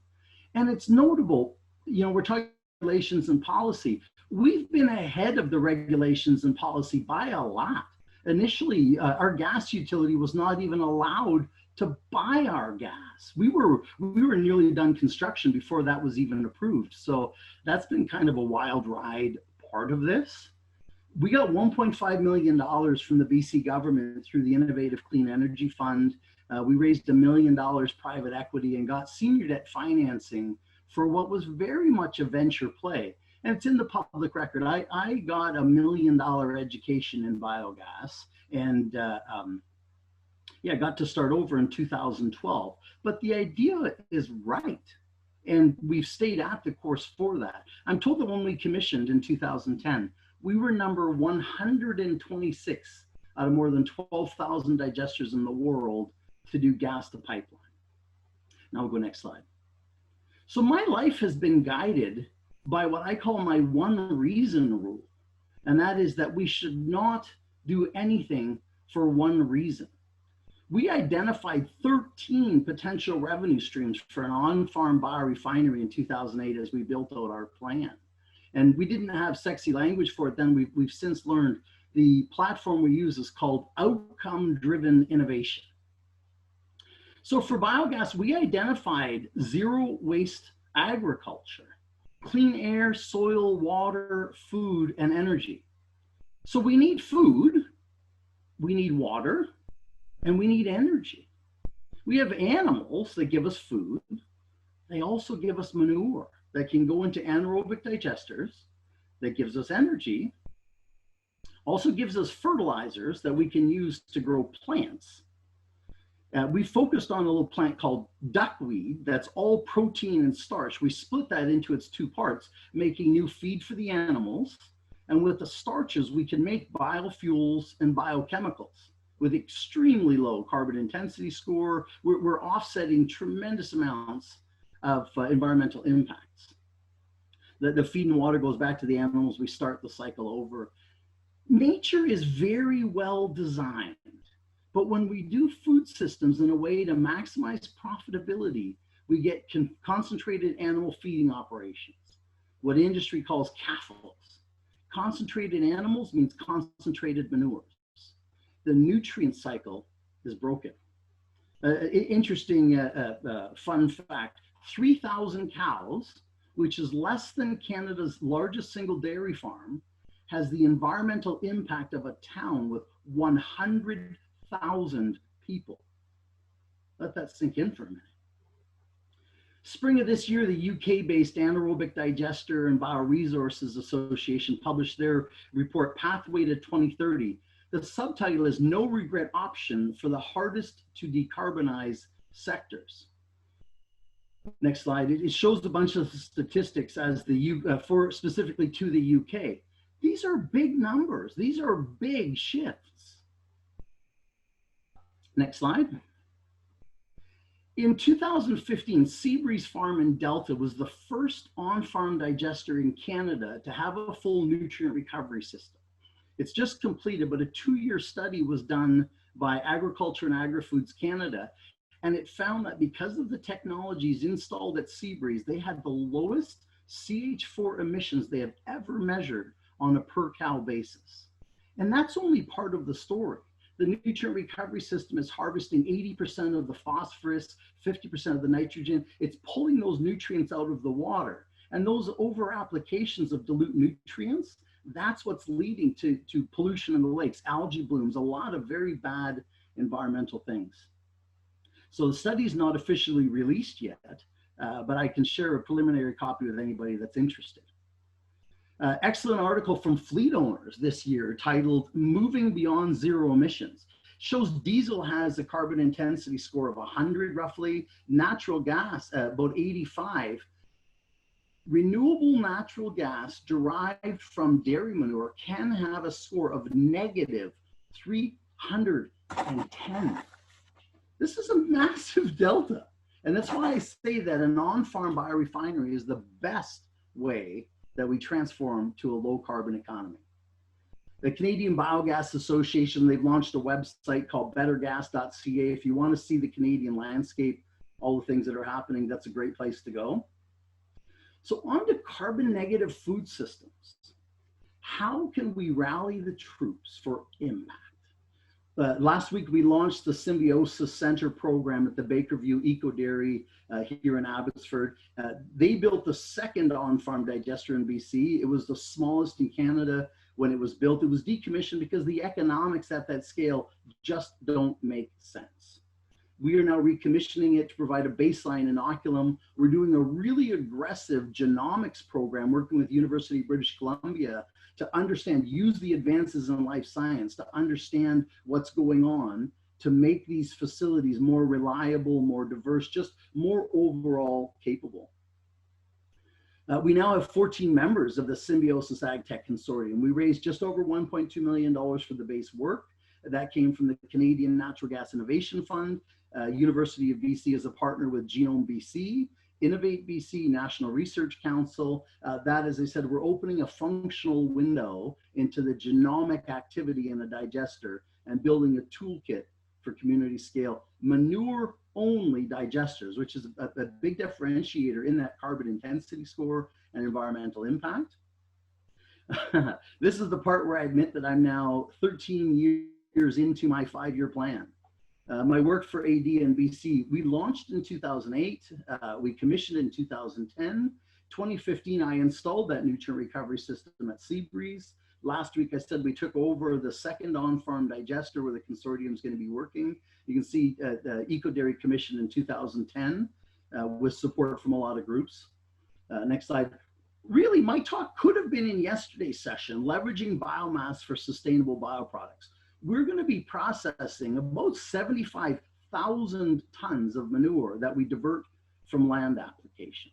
And it's notable, you know, we're talking regulations and policy. We've been ahead of the regulations and policy by a lot. Initially, our gas utility was not even allowed to buy our gas. We were nearly done construction before that was even approved. So that's been kind of a wild ride part of this. We got $1.5 million from the BC government through the Innovative Clean Energy Fund. We raised $1 million private equity and got senior debt financing for what was very much a venture play. And it's in the public record. I got $1 million education in biogas, and yeah, got to start over in 2012. But the idea is right, and we've stayed at the course for that. I'm told that when we commissioned in 2010, we were number 126 out of more than 12,000 digesters in the world to do gas to pipeline. Now we'll go next slide. So my life has been guided by what I call my one reason rule. And that is that we should not do anything for one reason. We identified 13 potential revenue streams for an on-farm biorefinery in 2008 as we built out our plan. And we didn't have sexy language for it then. We've since learned the platform we use is called outcome-driven innovation. So for biogas, we identified zero waste agriculture, clean air, soil, water, food, and energy. So we need food, we need water, and we need energy. We have animals that give us food. They also give us manure that can go into anaerobic digesters, that gives us energy, also gives us fertilizers that we can use to grow plants. We focused on a little plant called duckweed that's all protein and starch. We split that into its 2 parts, making new feed for the animals. And with the starches, we can make biofuels and biochemicals. with extremely low carbon intensity score. We're offsetting tremendous amounts of environmental impacts. The feed and water goes back to the animals. We start the cycle over. Nature is very well designed, but when we do food systems in a way to maximize profitability, we get concentrated animal feeding operations, what industry calls CAFLs. Concentrated animals means concentrated manures. The nutrient cycle is broken. Interesting fun fact, 3,000 cows, which is less than Canada's largest single dairy farm, has the environmental impact of a town with 100,000 people. Let that sink in for a minute. Spring of this year, the UK-based Anaerobic Digester and Bioresources Association published their report, Pathway to 2030. The subtitle is No Regret Option for the Hardest to Decarbonize Sectors. Next slide. It shows a bunch of statistics as specifically to the UK. These are big numbers. These are big shifts. Next slide. In 2015, Seabreeze Farm in Delta was the first on-farm digester in Canada to have a full nutrient recovery system. It's just completed, but a 2-year study was done by Agriculture and Agri-Foods Canada, and it found that because of the technologies installed at Seabreeze, they had the lowest CH4 emissions they have ever measured on a per cow basis. And that's only part of the story. The nutrient recovery system is harvesting 80% of the phosphorus, 50% of the nitrogen. It's pulling those nutrients out of the water. And those over applications of dilute nutrients, that's what's leading to pollution in the lakes, algae blooms, a lot of very bad environmental things. So the study's not officially released yet, but I can share a preliminary copy with anybody that's interested. Excellent article from fleet owners this year titled Moving Beyond Zero Emissions. Shows diesel has a carbon intensity score of 100 roughly, natural gas about 85. Renewable natural gas derived from dairy manure can have a score of negative 310. This is a massive delta. And that's why I say that an on-farm biorefinery is the best way that we transform to a low carbon economy. The Canadian Biogas Association, they've launched a website called bettergas.ca. If you want to see the Canadian landscape, all the things that are happening, that's a great place to go. So on to carbon negative food systems. How can we rally the troops for impact? Last week, we launched the Symbiosis Center program at the Bakerview Eco Dairy here in Abbotsford. They built the second on-farm digester in BC. It was the smallest in Canada when it was built. It was decommissioned because the economics at that scale just don't make sense. We are now recommissioning it to provide a baseline inoculum. We're doing a really aggressive genomics program working with University of British Columbia to understand, use the advances in life science to understand what's going on, to make these facilities more reliable, more diverse, just more overall capable. We now have 14 members of the Symbiosis AgTech Consortium. We raised just over $1.2 million for the base work. That came from the Canadian Natural Gas Innovation Fund. University of BC is a partner with Genome BC, Innovate BC, National Research Council. That, as I said, we're opening a functional window into the genomic activity in a digester and building a toolkit for community scale manure-only digesters, which is a big differentiator in that carbon intensity score and environmental impact. This is the part where I admit that I'm now 13 years into my 5-year plan. My work for AD and BC, we launched in 2008, we commissioned in 2010. 2015, I installed that nutrient recovery system at Seabreeze. Last week, I said we took over the second on-farm digester where the consortium is going to be working. You can see the Eco Dairy commissioned in 2010 with support from a lot of groups. Next slide. Really, my talk could have been in yesterday's session, leveraging biomass for sustainable bioproducts. We're going to be processing about 75,000 tons of manure that we divert from land application,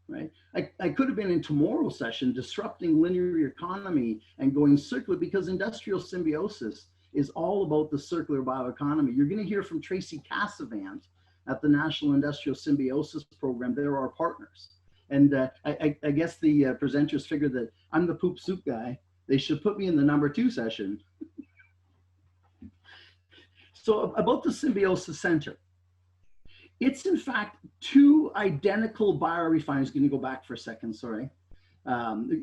right? I could have been in tomorrow's session disrupting linear economy and going circular, because industrial symbiosis is all about the circular bioeconomy. You're going to hear from Tracy Cassavant at the National Industrial Symbiosis Program. They're our partners. And I guess the presenters figured that I'm the poop soup guy. They should put me in the #2 session. So about the Symbiosis Center. It's in fact 2 identical biorefineries. Going to go back for a second, sorry.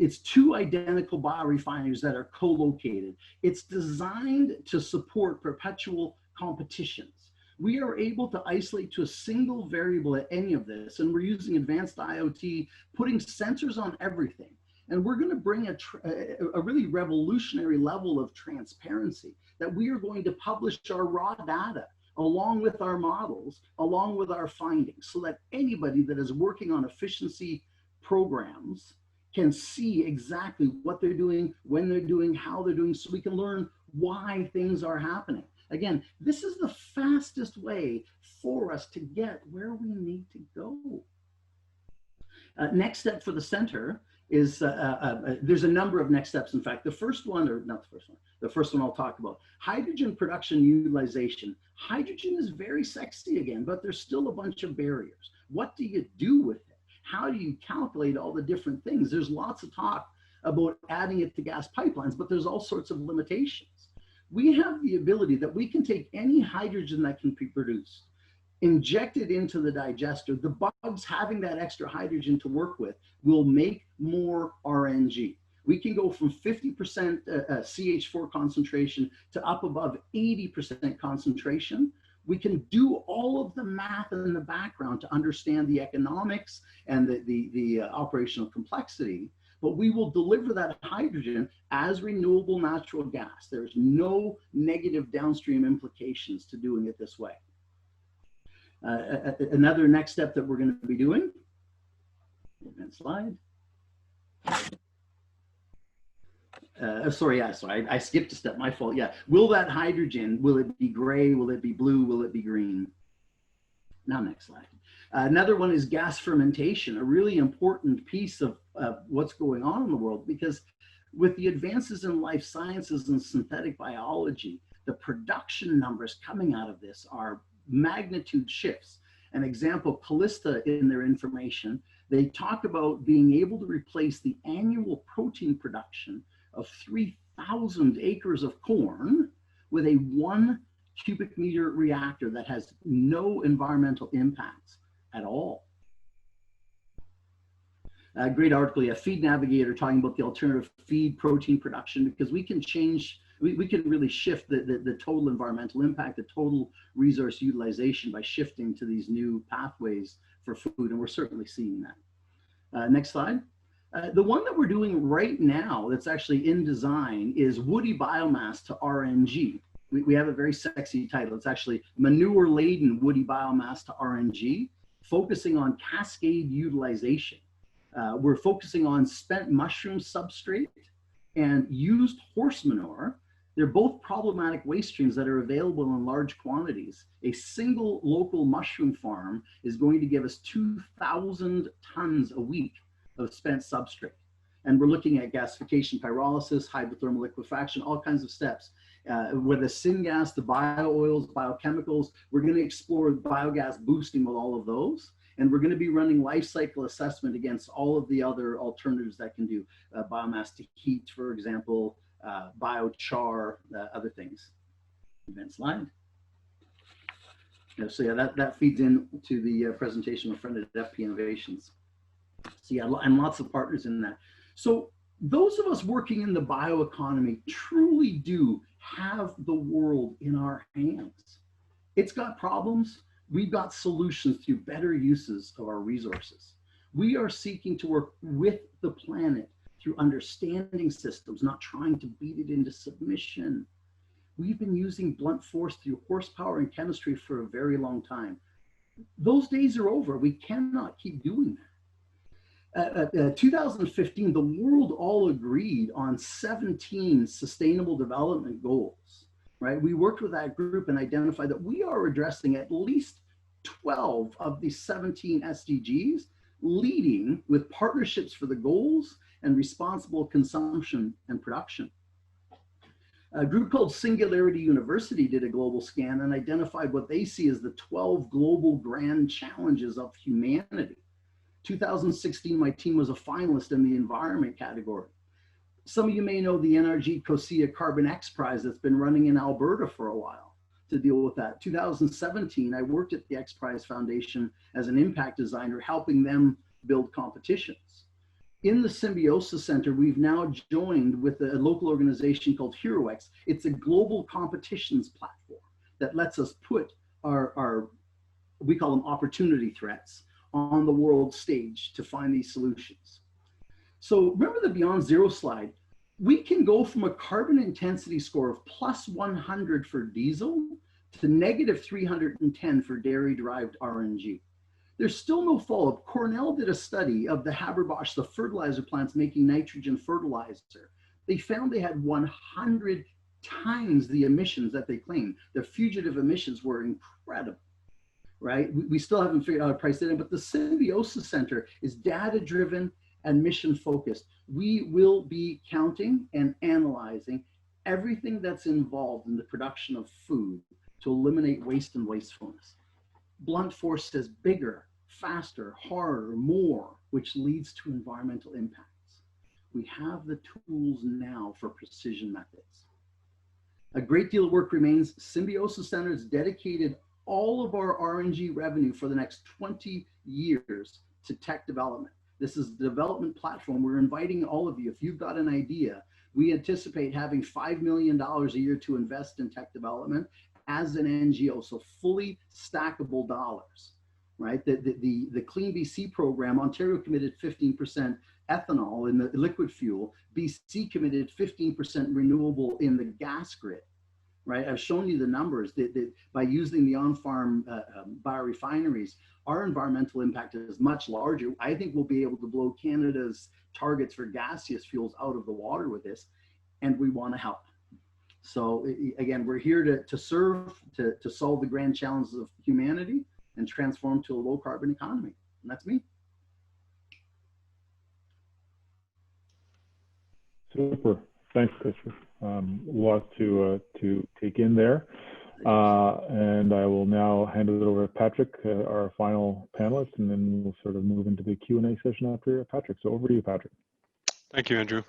It's 2 identical biorefineries that are co-located. It's designed to support perpetual competitions. We are able to isolate to a single variable at any of this, and we're using advanced IoT, putting sensors on everything. And we're going to bring a really revolutionary level of transparency, that we are going to publish our raw data along with our models, along with our findings, so that anybody that is working on efficiency programs can see exactly what they're doing, when they're doing, how they're doing, so we can learn why things are happening. Again, this is the fastest way for us to get where we need to go. Next step for the center is, there's a number of next steps. In fact, the first one, or not the first one, the first one I'll talk about, hydrogen production utilization. Hydrogen is very sexy again, but there's still a bunch of barriers. What do you do with it? How do you calculate all the different things? There's lots of talk about adding it to gas pipelines, but there's all sorts of limitations. We have the ability that we can take any hydrogen that can be produced, inject it into the digester. The bugs having that extra hydrogen to work with will make more RNG. We can go from 50% CH4 concentration to up above 80% concentration. We can do all of the math in the background to understand the economics and the operational complexity, but we will deliver that hydrogen as renewable natural gas. There's no negative downstream implications to doing it this way. Another next step that we're going to be doing, next slide. Sorry, I skipped a step, my fault. Yeah, will that hydrogen, will it be gray, will it be blue, will it be green? Now next slide. Another one is gas fermentation, a really important piece of what's going on in the world, because with the advances in life sciences and synthetic biology, the production numbers coming out of this are magnitude shifts. An example, Callista in their information, they talk about being able to replace the annual protein production of 3,000 acres of corn with a 1 cubic meter reactor that has no environmental impacts at all. A great article, yeah, Feed Navigator, talking about the alternative feed protein production, because we can change, we can really shift the total environmental impact, the total resource utilization by shifting to these new pathways for food, and we're certainly seeing that. Next slide. The one that we're doing right now that's actually in design is woody biomass to RNG. We have a very sexy title. It's actually manure-laden woody biomass to RNG, focusing on cascade utilization. We're focusing on spent mushroom substrate and used horse manure. They're both problematic waste streams that are available in large quantities. A single local mushroom farm is going to give us 2,000 tons a week of spent substrate. And we're looking at gasification, pyrolysis, hydrothermal liquefaction, all kinds of steps. With the syngas, the bio-oils, biochemicals, we're going to explore biogas boosting with all of those. And we're going to be running life cycle assessment against all of the other alternatives that can do biomass to heat, for example, biochar, other things. Next slide. So yeah, that feeds into the presentation of friend at FP Innovations. So yeah, and lots of partners in that. So those of us working in the bioeconomy truly do have the world in our hands. It's got problems. We've got solutions through better uses of our resources. We are seeking to work with the planet through understanding systems, not trying to beat it into submission. We've been using blunt force through horsepower and chemistry for a very long time. Those days are over. We cannot keep doing that. 2015, the world all agreed on 17 sustainable development goals, right? We worked with that group and identified that we are addressing at least 12 of the 17 SDGs, leading with partnerships for the goals and responsible consumption and production. A group called Singularity University did a global scan and identified what they see as the 12 global grand challenges of humanity. 2016, my team was a finalist in the environment category. Some of you may know the NRG COSIA Carbon X Prize that's been running in Alberta for a while to deal with that. 2017, I worked at the X Prize Foundation as an impact designer, helping them build competitions. In the Symbiosis Center, we've now joined with a local organization called HeroX. It's a global competitions platform that lets us put our we call them opportunity threats, on the world stage to find these solutions. So remember the Beyond Zero slide? We can go from a carbon intensity score of plus 100 for diesel to negative 310 for dairy-derived RNG. There's still no follow-up. Cornell did a study of the Haber-Bosch, the fertilizer plants making nitrogen fertilizer. They found they had 100 times the emissions that they claimed. The fugitive emissions were incredible, right? We still haven't figured out how to price it in, but the Symbiosis Center is data-driven and mission-focused. We will be counting and analyzing everything that's involved in the production of food to eliminate waste and wastefulness. Blunt force says bigger, faster, harder, more, which leads to environmental impacts. We have the tools now for precision methods. A great deal of work remains. Symbiosis Centers dedicated all of our RNG revenue for the next 20 years to tech development. This is the development platform. We're inviting all of you. If you've got an idea, we anticipate having $5 million a year to invest in tech development as an NGO, so fully stackable dollars, right? The Clean BC program, Ontario committed 15% ethanol in the liquid fuel. BC committed 15% renewable in the gas grid, right? I've shown you the numbers that by using the on-farm biorefineries, our environmental impact is much larger. I think we'll be able to blow Canada's targets for gaseous fuels out of the water with this, and we want to help. So again, we're here to serve, to solve the grand challenges of humanity and transform to a low carbon economy. And that's me. Super. Thanks, Christopher. Lots to take in there. And I will now hand it over to Patrick, our final panelist, and then we'll sort of move into the Q&A session after Patrick. So over to you, Patrick. Thank you, Andrew.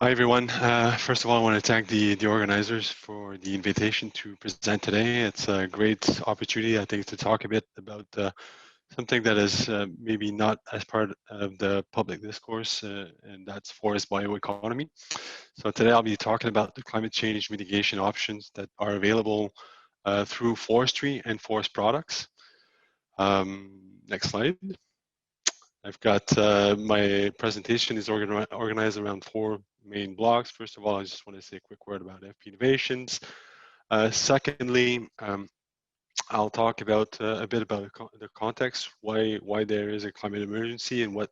Hi, everyone. First of all, I want to thank the organizers for the invitation to present today. It's a great opportunity, I think, to talk a bit about something that is maybe not as part of the public discourse, and that's forest bioeconomy. So today I'll be talking about the climate change mitigation options that are available through forestry and forest products. Next slide. I've got my presentation is organized around 4 main blocks. First of all, I just want to say a quick word about FP Innovations. Secondly, I'll talk about a bit about the context, why there is a climate emergency and what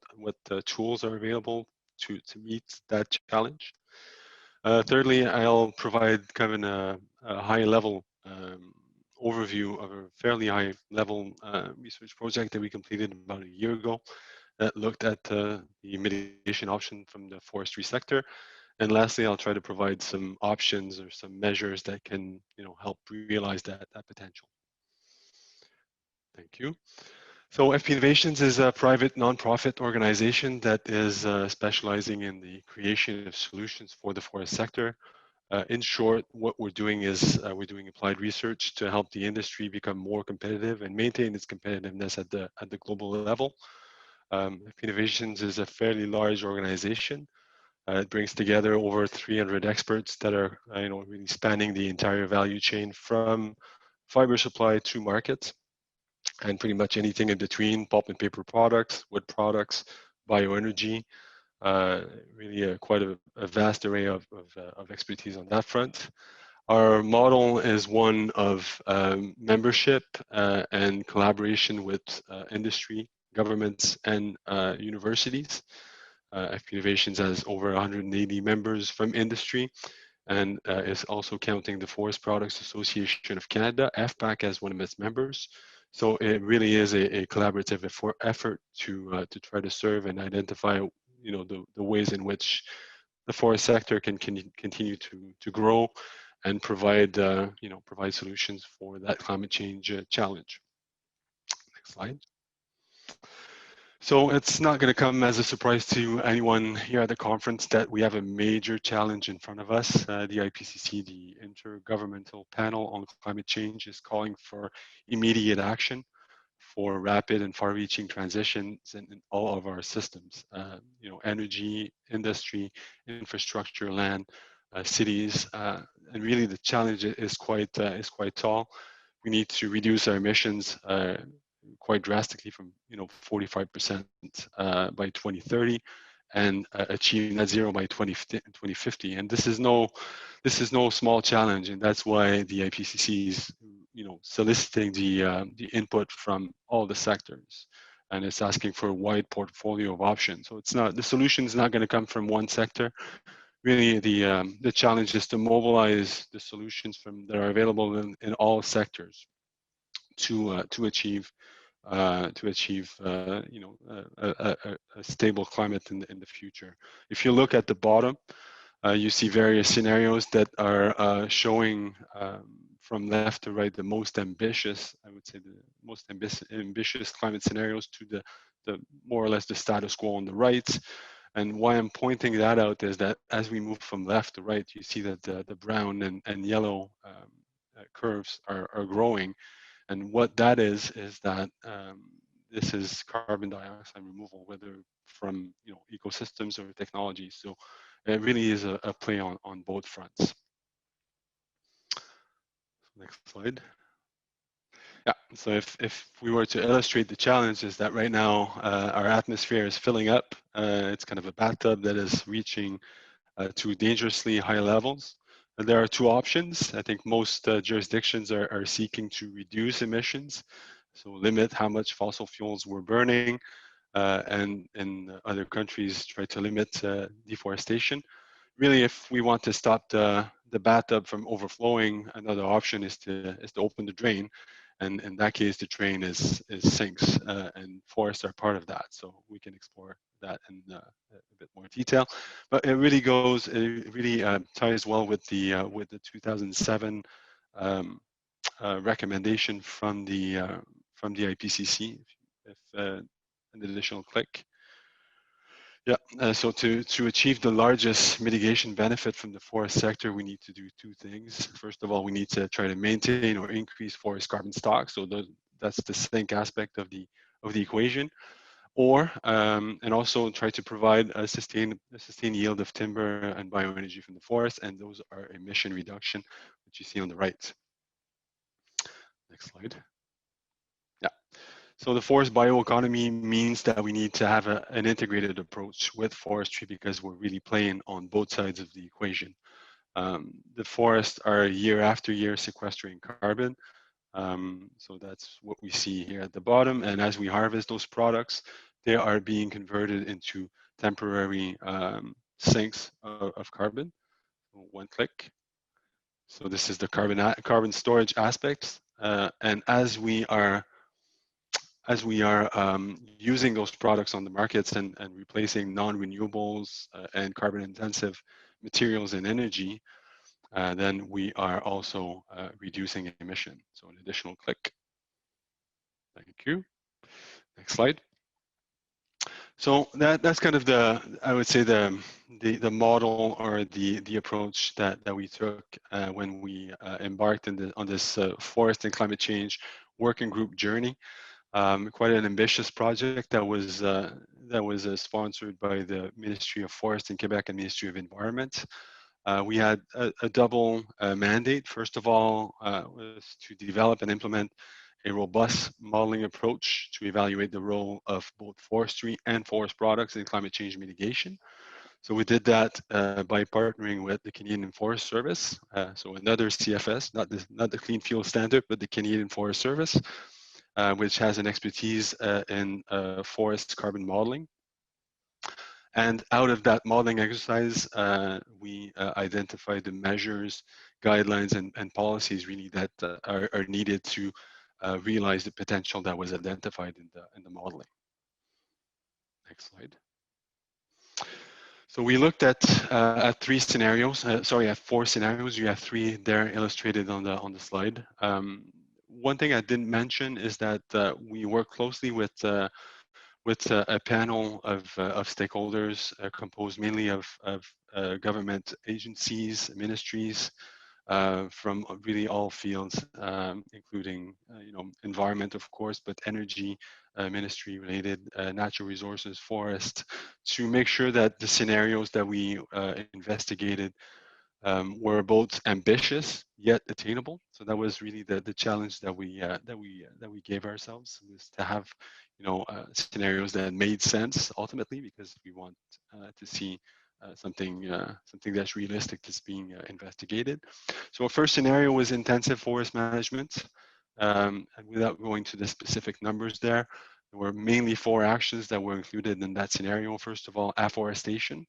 tools are available to meet that challenge. Thirdly, I'll provide kind of a high level overview of a fairly high level research project that we completed about a year ago that looked at the mitigation option from the forestry sector. And lastly, I'll try to provide some options or some measures that can, help realize that potential. Thank you. So FP Innovations is a private nonprofit organization that is specializing in the creation of solutions for the forest sector. In short, what we're doing is we're doing applied research to help the industry become more competitive and maintain its competitiveness at the global level. FP Innovations is a fairly large organization. It brings together over 300 experts that are, really spanning the entire value chain from fiber supply to market, and pretty much anything in between: pulp and paper products, wood products, bioenergy. Really quite a vast array of expertise on that front. Our model is one of membership and collaboration with industry, governments, and universities. FP Innovations has over 180 members from industry, and is also counting the Forest Products Association of Canada, FPAC, as one of its members. So it really is a collaborative effort to try to serve and identify, the ways in which the forest sector can continue to grow and provide provide solutions for that climate change challenge. Next slide. So it's not going to come as a surprise to anyone here at the conference that we have a major challenge in front of us. The IPCC, the Intergovernmental Panel on Climate Change, is calling for immediate action for rapid and far-reaching transitions in all of our systems. Energy, industry, infrastructure, land, cities, and really the challenge is quite tall. We need to reduce our emissions quite drastically from 45% by 2030 and achieve net zero by 2050. And this is no small challenge, and that's why the IPCC is soliciting the input from all the sectors, and it's asking for a wide portfolio of options. So it's not, the solution is not going to come from one sector. Really, the challenge is to mobilize the solutions that are available in all sectors to achieve a stable climate in the future. If you look at the bottom, you see various scenarios that are showing from left to right the most ambitious, I would say, the most ambitious climate scenarios to the more or less the status quo on the right. And why I'm pointing that out is that as we move from left to right, you see that the brown and yellow curves are growing. And what that is that this is carbon dioxide removal, whether from ecosystems or technologies. So it really is a play on both fronts. Next slide. Yeah, so if we were to illustrate the challenge, is that right now our atmosphere is filling up. It's kind of a bathtub that is reaching to dangerously high levels. There are two options. I think most jurisdictions are seeking to reduce emissions, so limit how much fossil fuels we're burning, and in other countries try to limit deforestation. Really, if we want to stop the bathtub from overflowing, another option is to open the drain, and in that case, the drain is sinks, and forests are part of that. So we can explore that in a bit more detail. But it really ties well with the 2007 recommendation from the IPCC. If an additional click. Yeah, so to achieve the largest mitigation benefit from the forest sector, we need to do two things. First of all, we need to try to maintain or increase forest carbon stock. So that's the sink aspect of the equation, and also try to provide a sustained yield of timber and bioenergy from the forest, and those are emission reduction, which you see on the right. Next slide. So the forest bioeconomy means that we need to have an integrated approach with forestry because we're really playing on both sides of the equation. The forests are year after year sequestering carbon. So that's what we see here at the bottom. And as we harvest those products, they are being converted into temporary sinks of carbon. One click. So this is the carbon storage aspects. And as we are using those products on the markets and replacing non-renewables and carbon-intensive materials and energy, then we are also reducing emission. So an additional click. Thank you. Next slide. So that's kind of I would say the model or the approach that we took when we embarked on this forest and climate change working group journey. Quite an ambitious project that was sponsored by the Ministry of Forest in Quebec and Ministry of Environment. We had a double mandate. First of all, was to develop and implement a robust modeling approach to evaluate the role of both forestry and forest products in climate change mitigation. So we did that by partnering with the Canadian Forest Service, so another CFS, not the Clean Fuel Standard, but the Canadian Forest Service, which has an expertise in forest carbon modeling. And out of that modeling exercise, we identified the measures, guidelines, and policies really that are needed to realize the potential that was identified in the modeling. Next slide. So we looked at three scenarios. Sorry, at four scenarios. You have three there illustrated on the slide. One thing I didn't mention is that we work closely with a panel of stakeholders composed mainly of government agencies, ministries, from really all fields, including environment, of course, but energy, ministry related, natural resources, forest, to make sure that the scenarios that we investigated were both ambitious yet attainable. So that was really the challenge that we gave ourselves, was to have scenarios that made sense ultimately, because we want to see something that's realistic that's being investigated. So our first scenario was intensive forest management. And without going to the specific numbers there were mainly four actions that were included in that scenario. First of all, afforestation,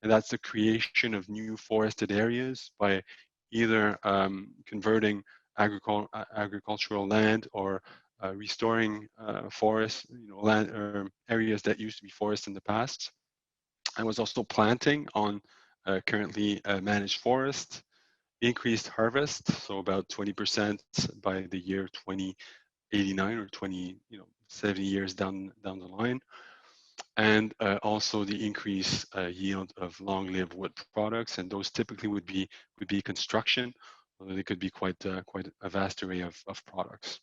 and that's the creation of new forested areas by either converting agricultural land or restoring forests, land or areas that used to be forest in the past. I was also planting on currently managed forests, increased harvest, so about 20% by the year 2089 or 70 years down the line, and also the increased yield of long-lived wood products, and those typically would be construction, although they could be quite a vast array of products.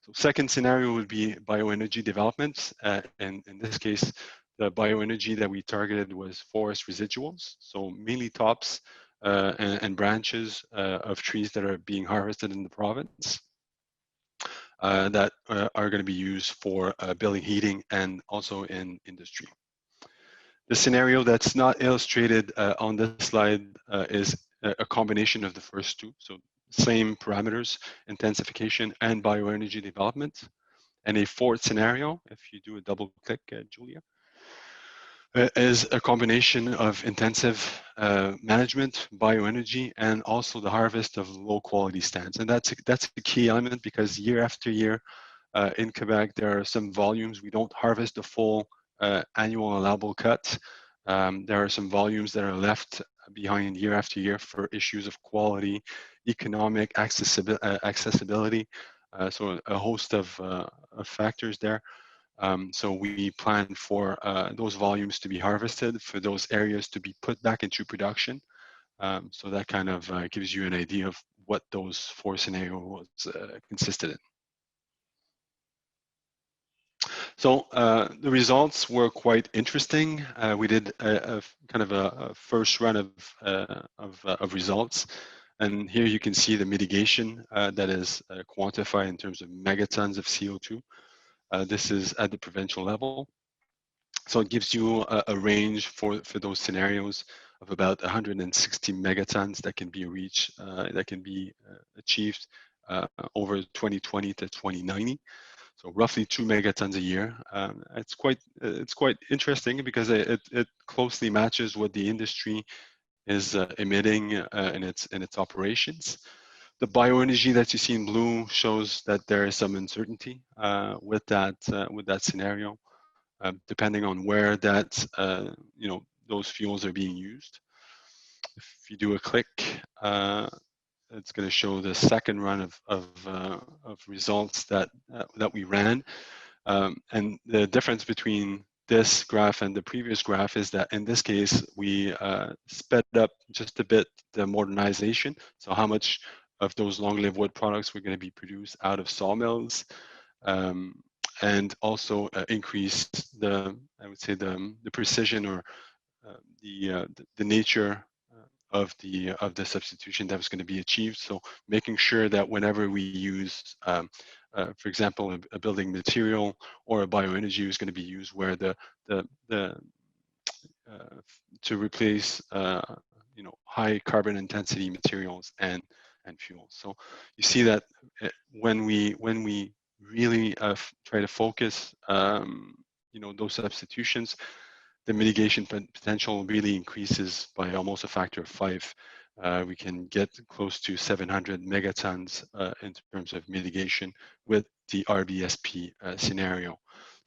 So second scenario would be bioenergy development, and in this case, the bioenergy that we targeted was forest residuals, so mainly tops and branches of trees that are being harvested in the province. That are going to be used for building heating and also in industry. The scenario that's not illustrated on this slide is a combination of the first two. So same parameters, intensification and bioenergy development. And a fourth scenario, if you do a double click, Julia, is a combination of intensive management, bioenergy, and also the harvest of low quality stands. And that's a key element, because year after year in Quebec, there are some volumes we don't harvest the full annual allowable cut. There are some volumes that are left behind year after year for issues of quality, economic accessibility, so a host of factors there. So we plan for those volumes to be harvested, for those areas to be put back into production. So that kind of gives you an idea of what those four scenarios consisted in. So the results were quite interesting. We did a kind of a first run of results. And here you can see the mitigation that is quantified in terms of megatons of CO2. This is at the provincial level. So it gives you a range for those scenarios of about 160 megatons that can be reached, that can be achieved over 2020 to 2090. So roughly 2 megatons a year. It's quite interesting, because it closely matches what the industry is emitting in its operations. The bioenergy that you see in blue shows that there is some uncertainty with that scenario, depending on where that those fuels are being used. If you do a click, it's going to show the second run of results that we ran, and the difference between this graph and the previous graph is that in this case we sped up just a bit the modernization. So how much of those long-lived wood products were going to be produced out of sawmills, and also increase the precision or the nature of the substitution that was going to be achieved. So making sure that whenever we use, for example, a building material or a bioenergy is going to be used, where to replace high carbon intensity materials and fuels. So you see that when we really try to focus those substitutions, the mitigation potential really increases by almost a factor of 5. We can get close to 700 megatons in terms of mitigation with the RBSP scenario.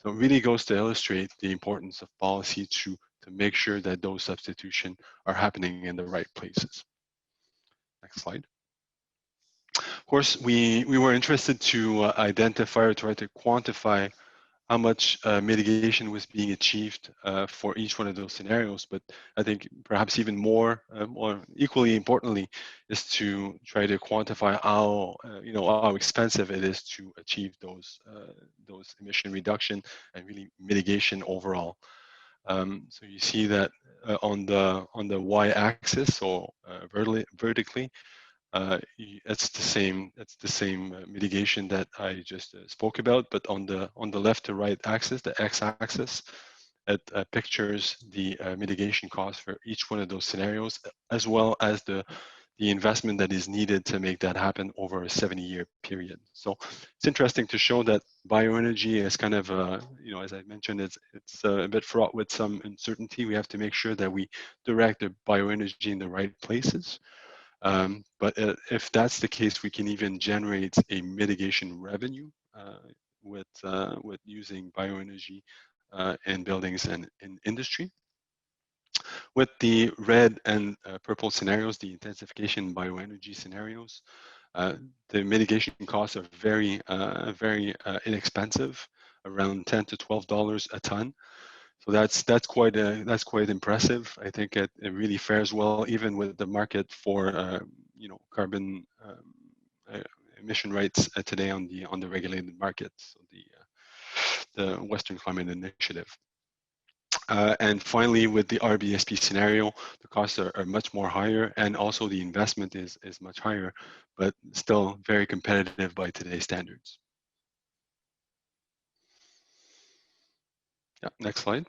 So it really goes to illustrate the importance of policy to make sure that those substitutions are happening in the right places. Next slide. Of course, we were interested to identify or try to quantify how much mitigation was being achieved for each one of those scenarios. But I think perhaps even more, or equally importantly, is to try to quantify how how expensive it is to achieve those emission reduction and really mitigation overall. So you see that on the y-axis, so vertically, it's the same mitigation that I just spoke about, but on the left to right axis, the x-axis, it pictures the mitigation cost for each one of those scenarios, as well as the investment that is needed to make that happen over a 70-year period. So it's interesting to show that bioenergy is kind of, as I mentioned, it's a bit fraught with some uncertainty. We have to make sure that we direct the bioenergy in the right places. But if that's the case, we can even generate a mitigation revenue with using bioenergy in buildings and in industry. With the red and purple scenarios, the intensification bioenergy scenarios, the mitigation costs are very inexpensive, around $10 to $12 a ton. So that's quite impressive. I think it really fares well even with the market for carbon emission rights today on the regulated market, so the Western Climate Initiative. And finally, with the RBSP scenario, the costs are much more higher, and also the investment is much higher, but still very competitive by today's standards. Yeah, next slide.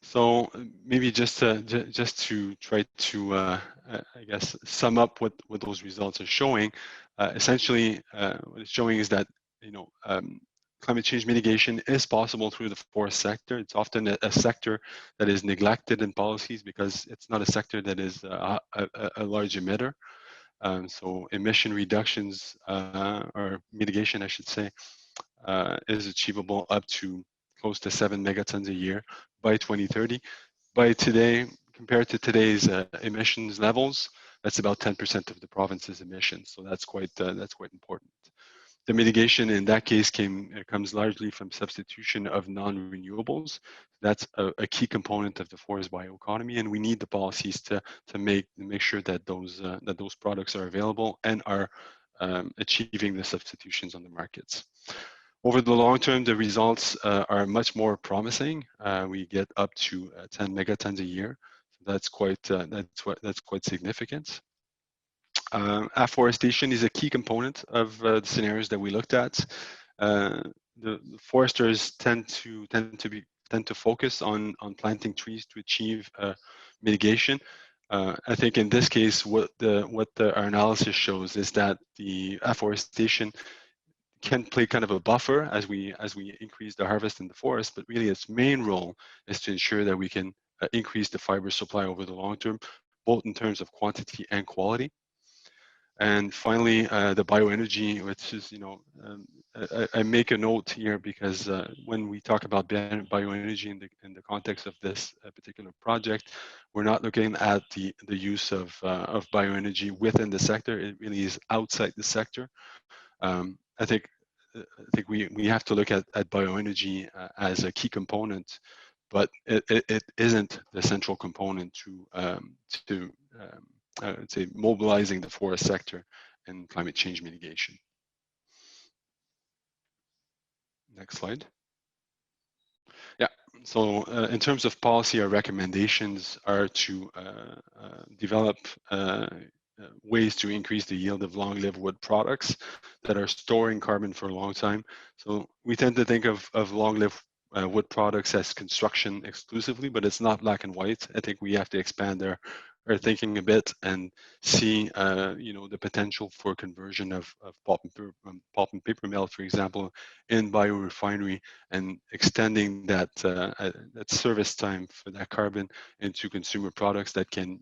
So maybe just to try to I guess sum up what those results are showing. Essentially, what it's showing is that climate change mitigation is possible through the forest sector. It's often a sector that is neglected in policies because it's not a sector that is a large emitter. So emission reductions or mitigation, I should say, is achievable up to close to 7 megatons a year by 2030. By today, compared to today's emissions levels, that's about 10% of the province's emissions. So that's quite important. The mitigation in that case comes largely from substitution of non-renewables. That's a key component of the forest bioeconomy, and we need the policies to make sure that those products are available and are achieving the substitutions on the markets. Over the long term, the results are much more promising. We get up to 10 megatons a year. So that's quite significant. Afforestation is a key component of the scenarios that we looked at. The foresters tend to focus on planting trees to achieve mitigation. I think in this case, what our analysis shows is that the afforestation can play kind of a buffer as we increase the harvest in the forest, but really its main role is to ensure that we can increase the fiber supply over the long term, both in terms of quantity and quality. And finally, the bioenergy, which is, I make a note here because when we talk about bioenergy in the context of this particular project, we're not looking at the use of bioenergy within the sector. It really is outside the sector. I think we have to look at bioenergy as a key component, but it isn't the central component to say mobilizing the forest sector in climate change mitigation. Next slide. Yeah, so in terms of policy, our recommendations are to develop ways to increase the yield of long-lived wood products that are storing carbon for a long time. So we tend to think of long-lived wood products as construction exclusively, but it's not black and white. I think we have to expand our thinking a bit and see the potential for conversion of pulp and paper mill, for example, in biorefinery, and extending that service time for that carbon into consumer products that can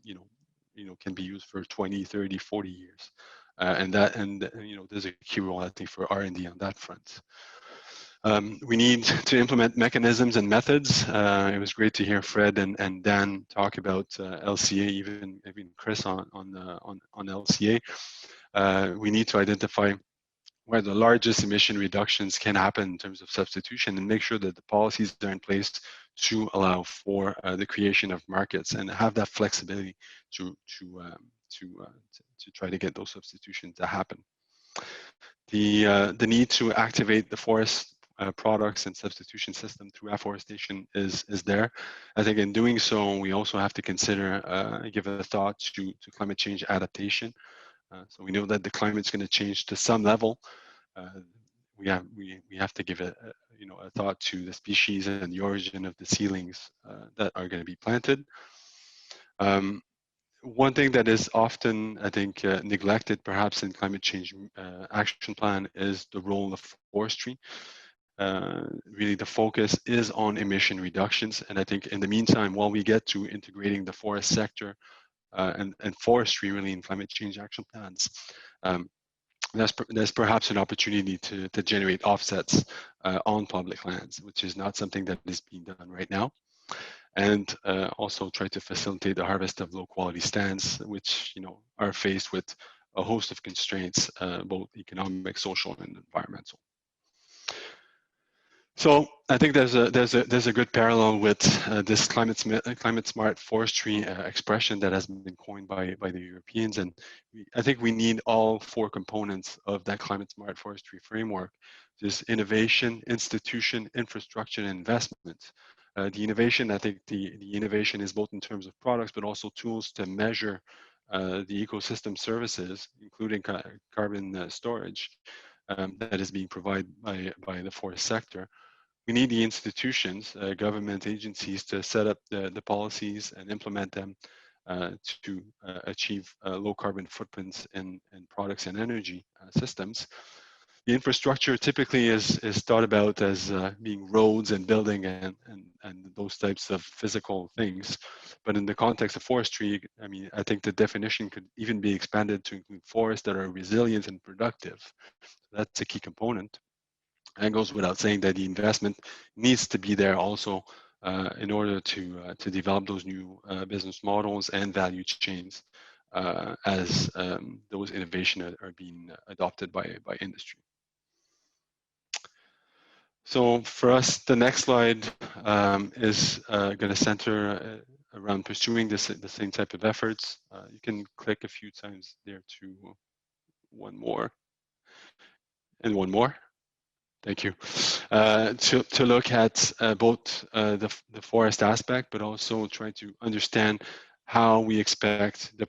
can be used for 20, 30, 40 years. And there's a key role, I think, for R&D on that front. We need to implement mechanisms and methods. It was great to hear Fred and Dan talk about LCA, even Chris on LCA. We need to identify where the largest emission reductions can happen in terms of substitution and make sure that the policies are in place to allow for the creation of markets and have that flexibility to try to get those substitutions to happen. The need to activate the forest products and substitution system through afforestation is there. I think in doing so, we also have to consider, give a thought to climate change adaptation. So we know that the climate's going to change to some level. We have to give a thought to the species and the origin of the seedlings that are going to be planted. One thing that is often, I think, neglected perhaps in climate change action plan is the role of forestry. Really the focus is on emission reductions. And I think in the meantime, while we get to integrating the forest sector and forestry really in climate change action plans, there's perhaps an opportunity to generate offsets on public lands, which is not something that is being done right now. And also try to facilitate the harvest of low quality stands, which are faced with a host of constraints, both economic, social, and environmental. So I think there's a good parallel with this climate smart forestry expression that has been coined by the Europeans, and I think we need all four components of that climate smart forestry framework: just innovation, institution, infrastructure, and investment. The innovation, I think the innovation is both in terms of products, but also tools to measure the ecosystem services, including carbon storage, that is being provided by the forest sector. We need the institutions, government agencies, to set up the policies and implement them to achieve low carbon footprints in products and energy systems. The infrastructure typically is thought about as being roads and building and those types of physical things. But in the context of forestry, I mean, I think the definition could even be expanded to include forests that are resilient and productive. That's a key component. And it goes without saying that the investment needs to be there also in order to develop those new business models and value chains as those innovations are being adopted by industry. So for us, the next slide is going to center around pursuing the same type of efforts. You can click a few times there to one more and one more. Thank you. To look at both the forest aspect, but also try to understand how we expect the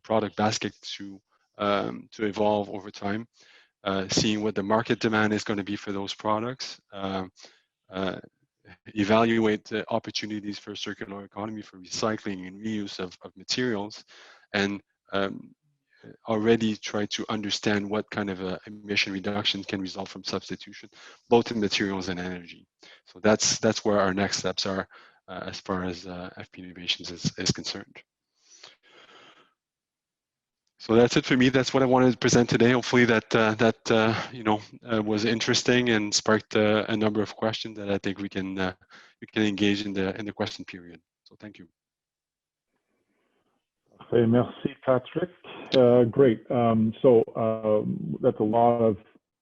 product basket to evolve over time, seeing what the market demand is going to be for those products, evaluate the opportunities for circular economy, for recycling and reuse of materials, and already try to understand what kind of emission reduction can result from substitution, both in materials and energy. So that's where our next steps are as far as FP Innovations is concerned. So that's it for me. That's what I wanted to present today. Hopefully that was interesting and sparked a number of questions that I think we can engage in the question period. So thank you. Okay, merci, Patrick. Great. So that's a lot of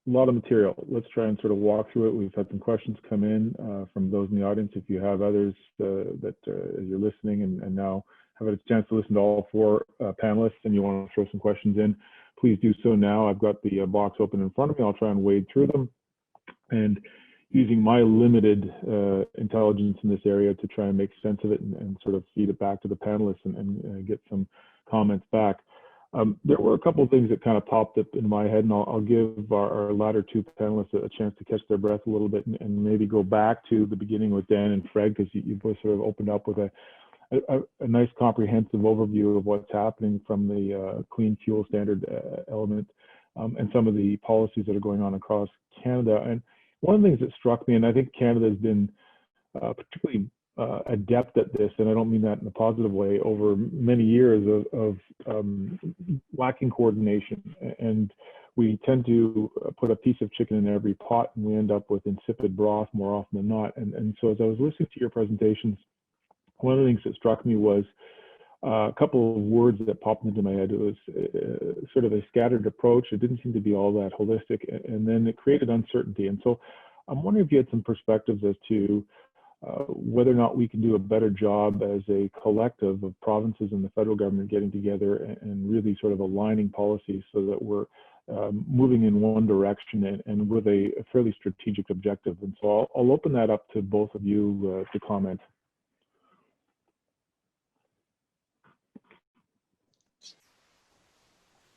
material. Let's try and sort of walk through it. We've had some questions come in from those in the audience. If you have others that as you're listening and now have a chance to listen to all four panelists and you want to throw some questions in, please do so now. I've got the box open in front of me. I'll try and wade through them. And using my limited intelligence in this area to try and make sense of it and sort of feed it back to the panelists and get some comments back. There were a couple of things that kind of popped up in my head, and I'll give our latter two panelists a chance to catch their breath a little bit and maybe go back to the beginning with Dan and Fred, because you both sort of opened up with a nice comprehensive overview of what's happening from the Clean Fuel Standard element and some of the policies that are going on across Canada. And one of the things that struck me, and I think Canada has been particularly adept at this, and I don't mean that in a positive way, over many years of lacking coordination. And we tend to put a piece of chicken in every pot, and we end up with insipid broth more often than not. And so as I was listening to your presentations, one of the things that struck me was a couple of words that popped into my head. It was sort of a scattered approach. It didn't seem to be all that holistic, and then it created uncertainty. And so I'm wondering if you had some perspectives as to whether or not we can do a better job as a collective of provinces and the federal government getting together and really sort of aligning policies so that we're moving in one direction and with a fairly strategic objective. And so I'll open that up to both of you to comment.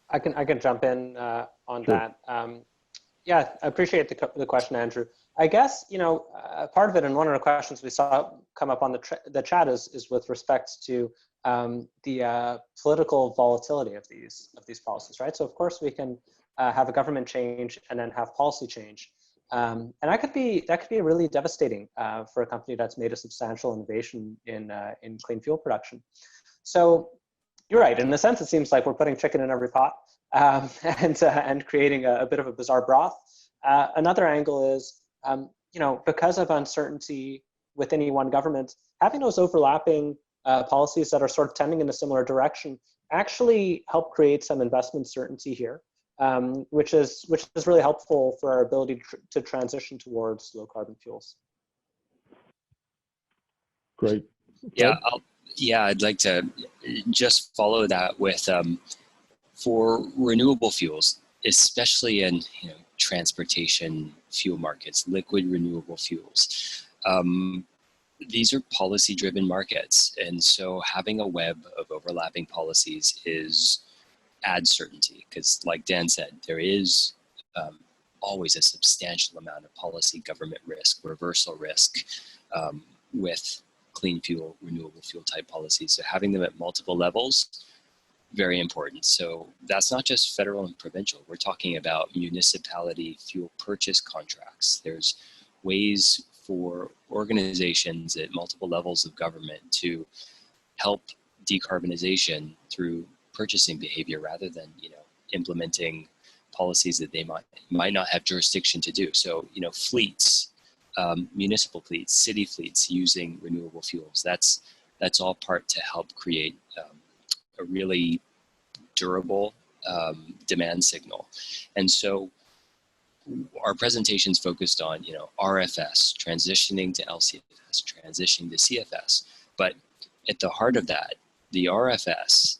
I can jump in on Sure. that. Yeah, I appreciate the question, Andrew. I guess, you know, part of it, and one of the questions we saw come up on the chat is with respect to the political volatility of these policies, right? So of course we can have a government change and then have policy change, and that could be really devastating for a company that's made a substantial innovation in clean fuel production. So you're right. In a sense, it seems like we're putting chicken in every pot and creating a bit of a bizarre broth. Another angle is, you know, because of uncertainty with any one government, having those overlapping policies that are sort of tending in a similar direction actually help create some investment certainty here, which is really helpful for our ability to transition towards low carbon fuels. Great. Yeah, I'd like to just follow that with for renewable fuels, especially in transportation fuel markets, liquid renewable fuels. These are policy-driven markets, and so having a web of overlapping policies adds certainty, because like Dan said, there is always a substantial amount of policy government risk, reversal risk with clean fuel, renewable fuel type policies. So having them at multiple levels, very important. So that's not just federal and provincial. We're talking about municipality fuel purchase contracts. There's ways for organizations at multiple levels of government to help decarbonization through purchasing behavior rather than implementing policies that they might not have jurisdiction to do. So fleets, municipal fleets, city fleets using renewable fuels. That's all part to help create a really durable demand signal. And so our presentation's focused on RFS, transitioning to LCFS, transitioning to CFS. But at the heart of that, the RFS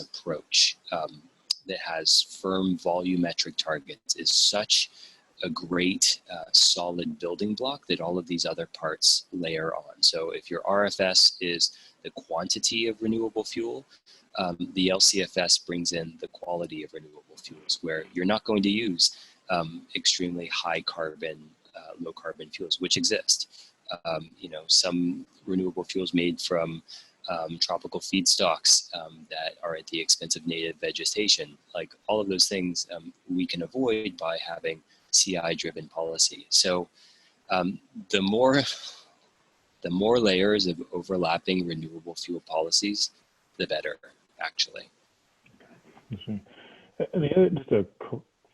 approach that has firm volumetric targets is such a great solid building block that all of these other parts layer on. So if your RFS is the quantity of renewable fuel, the LCFS brings in the quality of renewable fuels, where you're not going to use extremely high carbon, low carbon fuels, which exist. Some renewable fuels made from tropical feedstocks that are at the expense of native vegetation, like all of those things we can avoid by having CI-driven policy. So the more layers of overlapping renewable fuel policies, the better, actually. And the other, just a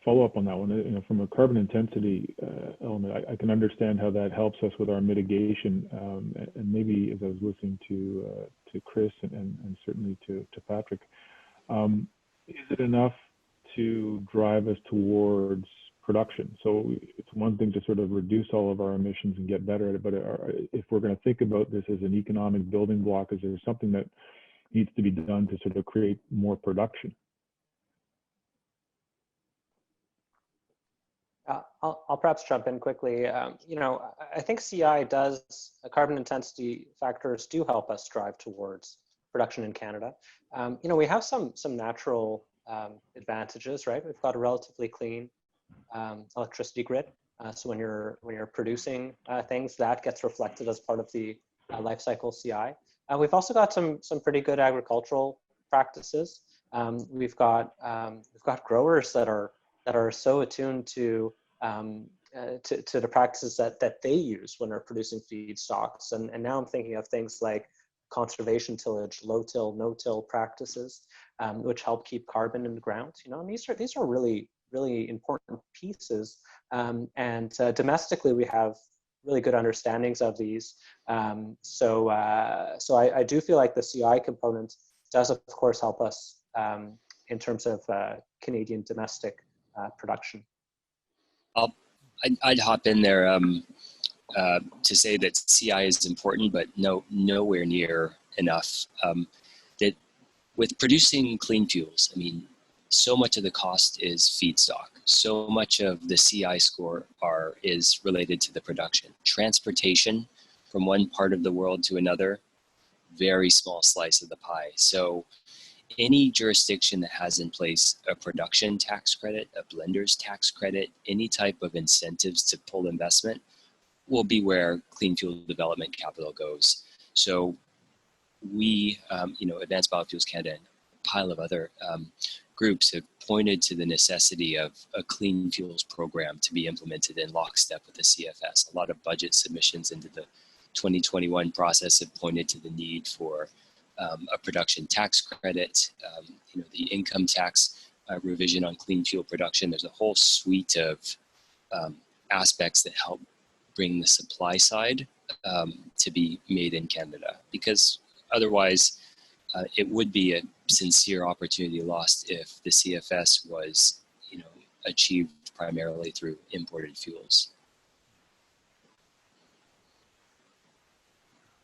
follow up on that one, from a carbon intensity element, I can understand how that helps us with our mitigation. And maybe as I was listening to Chris and certainly to Patrick, is it enough to drive us towards production? So it's one thing to sort of reduce all of our emissions and get better at it, but if we're going to think about this as an economic building block, is there something that needs to be done to sort of create more production? I'll perhaps jump in quickly. I think CI carbon intensity factors do help us drive towards production in Canada. We have some natural advantages, right? We've got a relatively clean electricity grid. So when you're producing things, that gets reflected as part of the life cycle CI. We've also got some pretty good agricultural practices. We've got growers that are so attuned to the practices that they use when they're producing feedstocks. And now I'm thinking of things like conservation tillage, low-till, no-till practices, which help keep carbon in the ground. And these are really really important pieces. And domestically, we have really good understandings of these. So I do feel like the CI component does, of course, help us in terms of Canadian domestic production. I'd hop in there to say that CI is important, but nowhere near enough. That with producing clean fuels, I mean, so much of the cost is feedstock. So much of the CI score is related to the production. Transportation from one part of the world to another, very small slice of the pie. So any jurisdiction that has in place a production tax credit, a blender's tax credit, any type of incentives to pull investment will be where clean fuel development capital goes. So we, Advanced Biofuels Canada and a pile of other groups have pointed to the necessity of a clean fuels program to be implemented in lockstep with the CFS. A lot of budget submissions into the 2021 process have pointed to the need for a production tax credit, the income tax revision on clean fuel production. There's a whole suite of aspects that help bring the supply side to be made in Canada, because otherwise it would be a sincere opportunity lost if the CFS was, achieved primarily through imported fuels.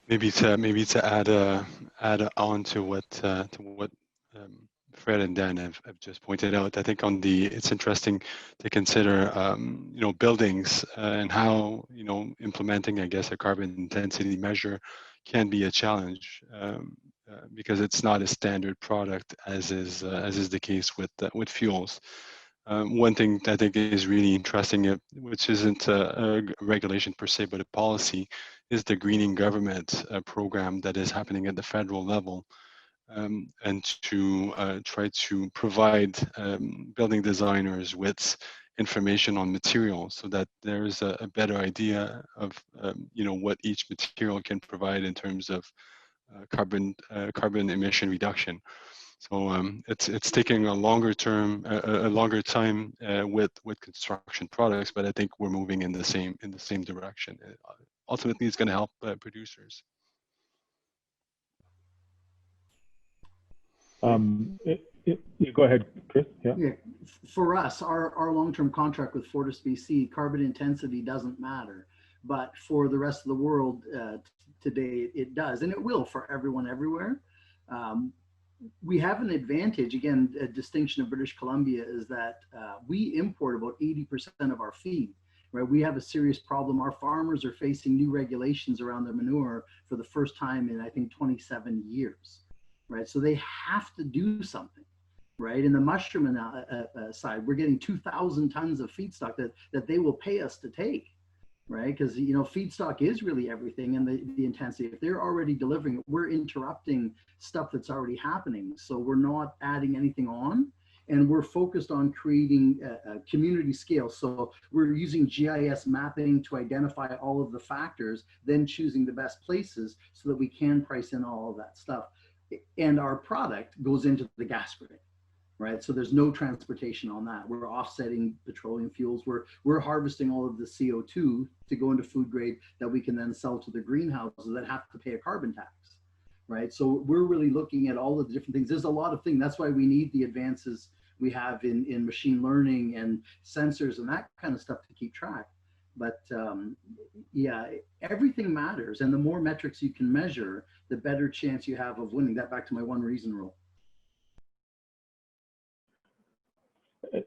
Maybe to add on to what Fred and Dan have just pointed out. I think it's interesting to consider buildings and how implementing, I guess, a carbon intensity measure can be a challenge because it's not a standard product as is the case with fuels. One thing I think is really interesting, which isn't a regulation per se, but a policy, is the greening government program that is happening at the federal level, and to try to provide building designers with information on materials so that there's a better idea of what each material can provide in terms of carbon emission reduction. So it's taking a longer time with construction products, but I think we're moving in the same direction. Ultimately, it's going to help producers. Go ahead, Chris. Yeah. For us, our long-term contract with Fortis BC, carbon intensity doesn't matter, but for the rest of the world today, it does, and it will for everyone everywhere. We have an advantage. Again, a distinction of British Columbia is that we import about 80% of our feed. Right, we have a serious problem. Our farmers are facing new regulations around their manure for the first time in, I think, 27 years. Right, so they have to do something. Right, in the mushroom side, we're getting 2,000 tons of feedstock that they will pay us to take. Right, because feedstock is really everything, and the intensity. If they're already delivering it, we're interrupting stuff that's already happening. So we're not adding anything on. And we're focused on creating a community scale. So we're using GIS mapping to identify all of the factors, then choosing the best places so that we can price in all of that stuff. And our product goes into the gas grid, right? So there's no transportation on that. We're offsetting petroleum fuels. We're harvesting all of the CO2 to go into food grade that we can then sell to the greenhouses that have to pay a carbon tax. Right, so we're really looking at all of the different things. There's a lot of things. That's why we need the advances we have in machine learning and sensors and that kind of stuff to keep track. But yeah, everything matters, and the more metrics you can measure, the better chance you have of winning. That back to my one reason rule.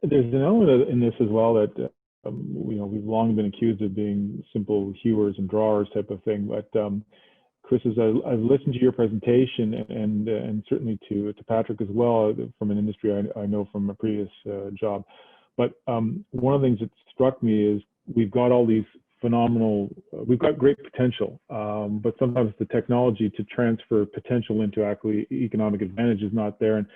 There's an element in this as well that we've long been accused of being simple hewers and drawers type of thing, but Chris, as I've listened to your presentation and certainly to Patrick as well from an industry I know from a previous job, but one of the things that struck me is we've got all these we've got great potential, but sometimes the technology to transfer potential into actually economic advantage is not there. And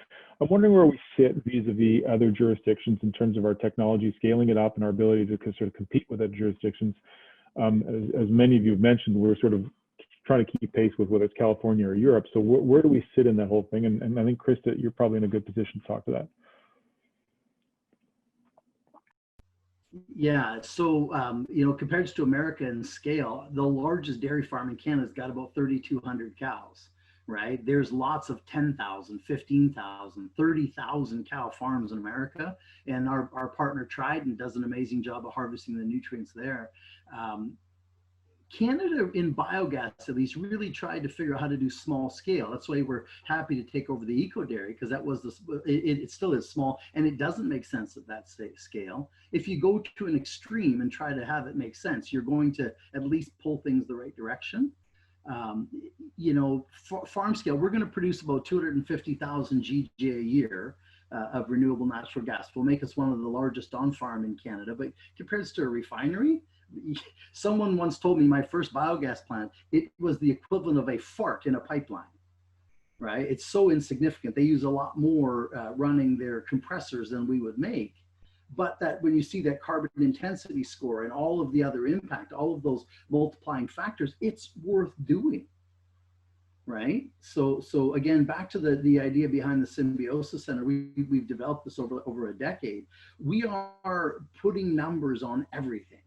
I'm wondering where we sit vis-a-vis other jurisdictions in terms of our technology, scaling it up and our ability to sort of compete with other jurisdictions. As many of you have mentioned, we're sort of trying to keep pace with whether it's California or Europe. So where do we sit in that whole thing? And I think, Krista, you're probably in a good position to talk to that. Yeah, so you know, compared to America in scale, the largest dairy farm in Canada's got about 3,200 cows, right? There's lots of 10,000, 15,000, 30,000 cow farms in America, and our partner Trident does an amazing job of harvesting the nutrients there. Um, Canada, in biogas at least, really tried to figure out how to do small scale. That's why we're happy to take over the eco dairy, because that was it still is small, and it doesn't make sense at that scale. If you go to an extreme and try to have it make sense, you're going to at least pull things the right direction. Um, you know, farm scale, we're going to produce about 250,000 GJ a year. Of renewable natural gas will make us one of the largest on farm in Canada, but compared to a refinery, someone once told me my first biogas plant, it was the equivalent of a fart in a pipeline, right? It's so insignificant. They use a lot more running their compressors than we would make. But that when you see that carbon intensity score and all of the other impact, all of those multiplying factors, it's worth doing, right? So again, back to the idea behind the Symbiosis Center, we've developed this over a decade. We are putting numbers on everything.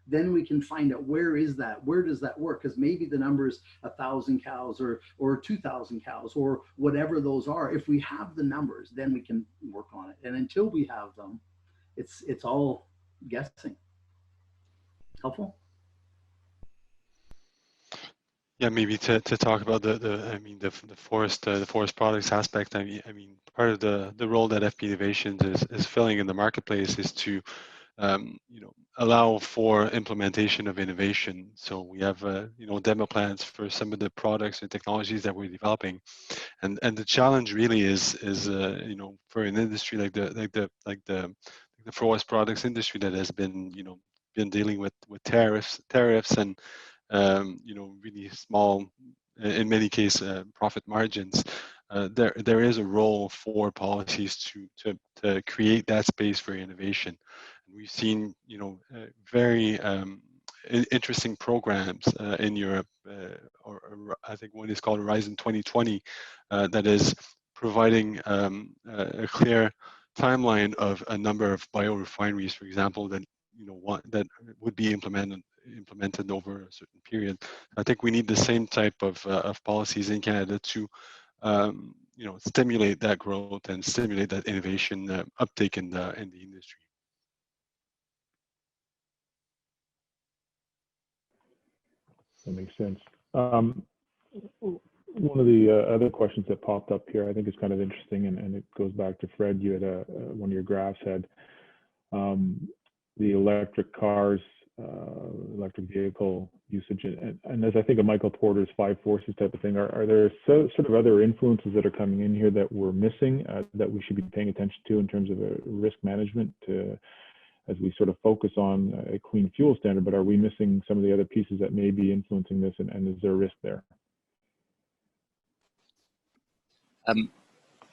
Then we can find out where does that work? Because maybe the number is 1,000 cows or 2,000 cows or whatever those are. If we have the numbers, then we can work on it. And until we have them, it's all guessing. Helpful? Yeah, maybe to talk about the forest products aspect. I mean part of the role that FP Innovations is filling in the marketplace is to you know, allow for implementation of innovation. So we have you know, demo plans for some of the products and technologies that we're developing, and the challenge really is you know, for an industry like the forest products industry that has been, you know, been dealing with tariffs and you know, really small, in many cases, profit margins. There is a role for policies to create that space for innovation. And we've seen, you know, very interesting programs in Europe, or I think one is called Horizon 2020, that is providing a clear timeline of a number of biorefineries, for example, that, you know, that would be implemented over a certain period. I think we need the same type of policies in Canada to you know, stimulate that growth and stimulate that innovation uptake in the industry. That makes sense. One of the other questions that popped up here, I think is kind of interesting, and it goes back to Fred. You had one of your graphs had the electric cars, electric vehicle usage, and as I think of Michael Porter's 5 forces type of thing, are there sort of other influences that are coming in here that we're missing that we should be paying attention to in terms of risk management as we sort of focus on a clean fuel standard, but are we missing some of the other pieces that may be influencing this, and is there a risk there?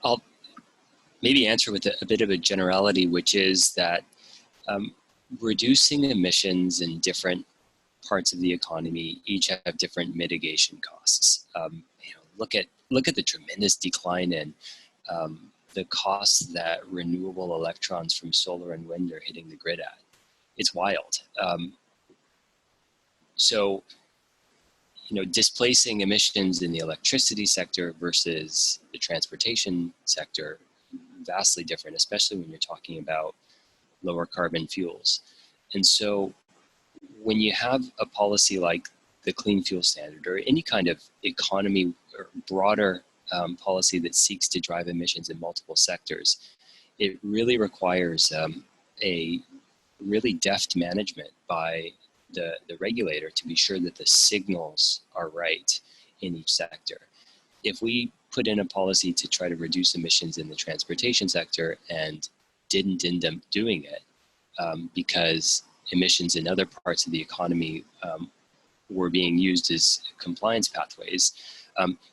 I'll maybe answer with a bit of a generality, which is that reducing emissions in different parts of the economy each have different mitigation costs. You know, look at the tremendous decline in the costs that renewable electrons from solar and wind are hitting the grid at. It's wild. So, you know, displacing emissions in the electricity sector versus the transportation sector, vastly different, especially when you're talking about lower carbon fuels. And so when you have a policy like the Clean Fuel Standard or any kind of economy or broader policy that seeks to drive emissions in multiple sectors, it really requires a really deft management by the regulator to be sure that the signals are right in each sector. If we put in a policy to try to reduce emissions in the transportation sector and didn't end up doing it because emissions in other parts of the economy were being used as compliance pathways,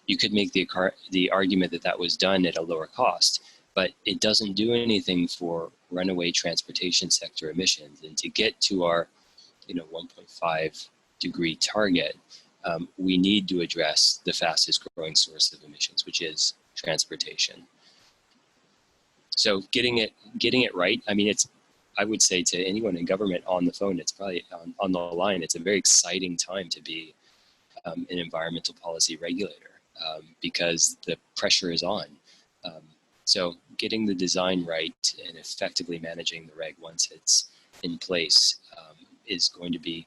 you could make the argument that that was done at a lower cost, but it doesn't do anything for runaway transportation sector emissions. And to get to our 1.5 degree target, we need to address the fastest growing source of emissions, which is transportation. So getting it right. I mean, I would say to anyone in government on the phone, it's probably on the line, it's a very exciting time to be an environmental policy regulator because the pressure is on. So getting the design right and effectively managing the reg once it's in place is going to be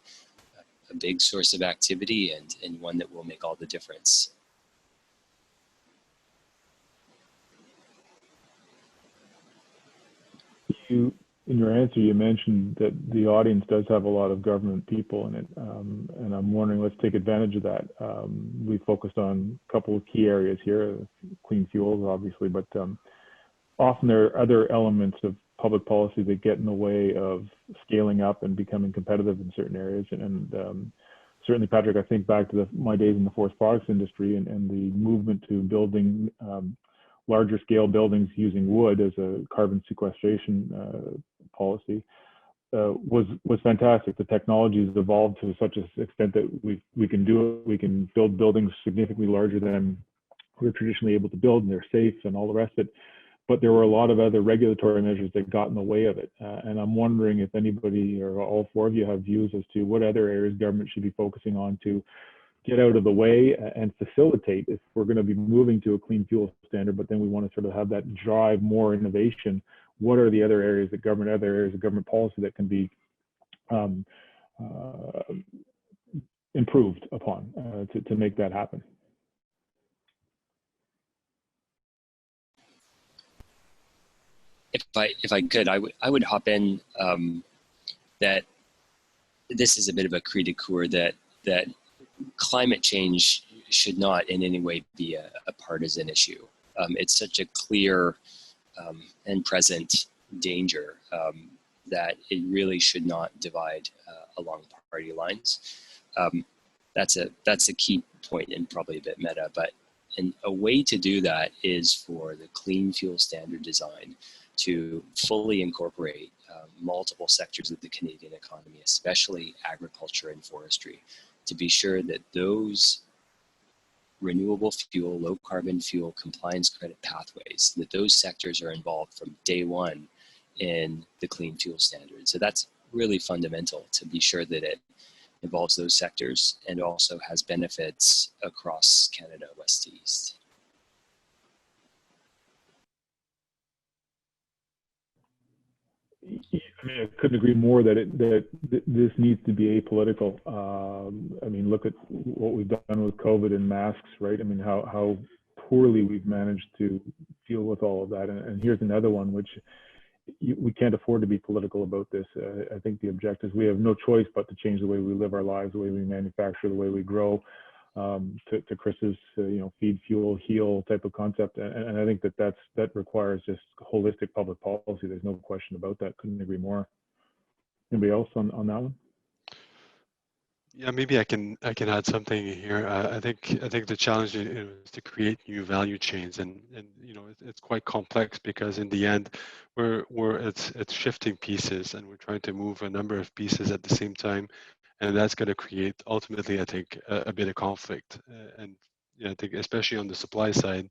a big source of activity and one that will make all the difference. In your answer, you mentioned that the audience does have a lot of government people in it, and I'm wondering, let's take advantage of that. We focused on a couple of key areas here, clean fuels, obviously, but often there are other elements of public policy that get in the way of scaling up and becoming competitive in certain areas. And certainly, Patrick, I think back to my days in the forest products industry and the movement to building larger scale buildings using wood as a carbon sequestration policy was fantastic. The technology has evolved to such an extent that we can do it. We can build buildings significantly larger than we're traditionally able to build, and they're safe and all the rest of it. But there were a lot of other regulatory measures that got in the way of it. And I'm wondering if anybody or all four of you have views as to what other areas government should be focusing on to get out of the way and facilitate if we're going to be moving to a clean fuel standard, but then we want to sort of have that drive more innovation. What are the other areas of government policy that can be improved upon to make that happen? If I could, I would hop in that this is a bit of a cri de coeur that climate change should not in any way be a partisan issue. It's such a clear and present danger that it really should not divide along party lines. That's a key point and probably a bit meta, but a way to do that is for the clean fuel standard design to fully incorporate multiple sectors of the Canadian economy, especially agriculture and forestry, to be sure that those renewable fuel, low carbon fuel compliance credit pathways, that those sectors are involved from day one in the clean fuel standard. So that's really fundamental, to be sure that it involves those sectors and also has benefits across Canada, west to east. I mean, I couldn't agree more that this needs to be apolitical. I mean, look at what we've done with COVID and masks, right? I mean, how poorly we've managed to deal with all of that. And here's another one, which we can't afford to be political about this. I think the objective is we have no choice but to change the way we live our lives, the way we manufacture, the way we grow. To Chris's, feed, fuel, heal type of concept, and I think that requires just holistic public policy. There's no question about that. Couldn't agree more. Anybody else on that one? Yeah, maybe I can add something here. I think the challenge is to create new value chains, and it's quite complex because in the end, it's shifting pieces, and we're trying to move a number of pieces at the same time. And that's going to create, ultimately, I think, a bit of conflict. And I think, especially on the supply side,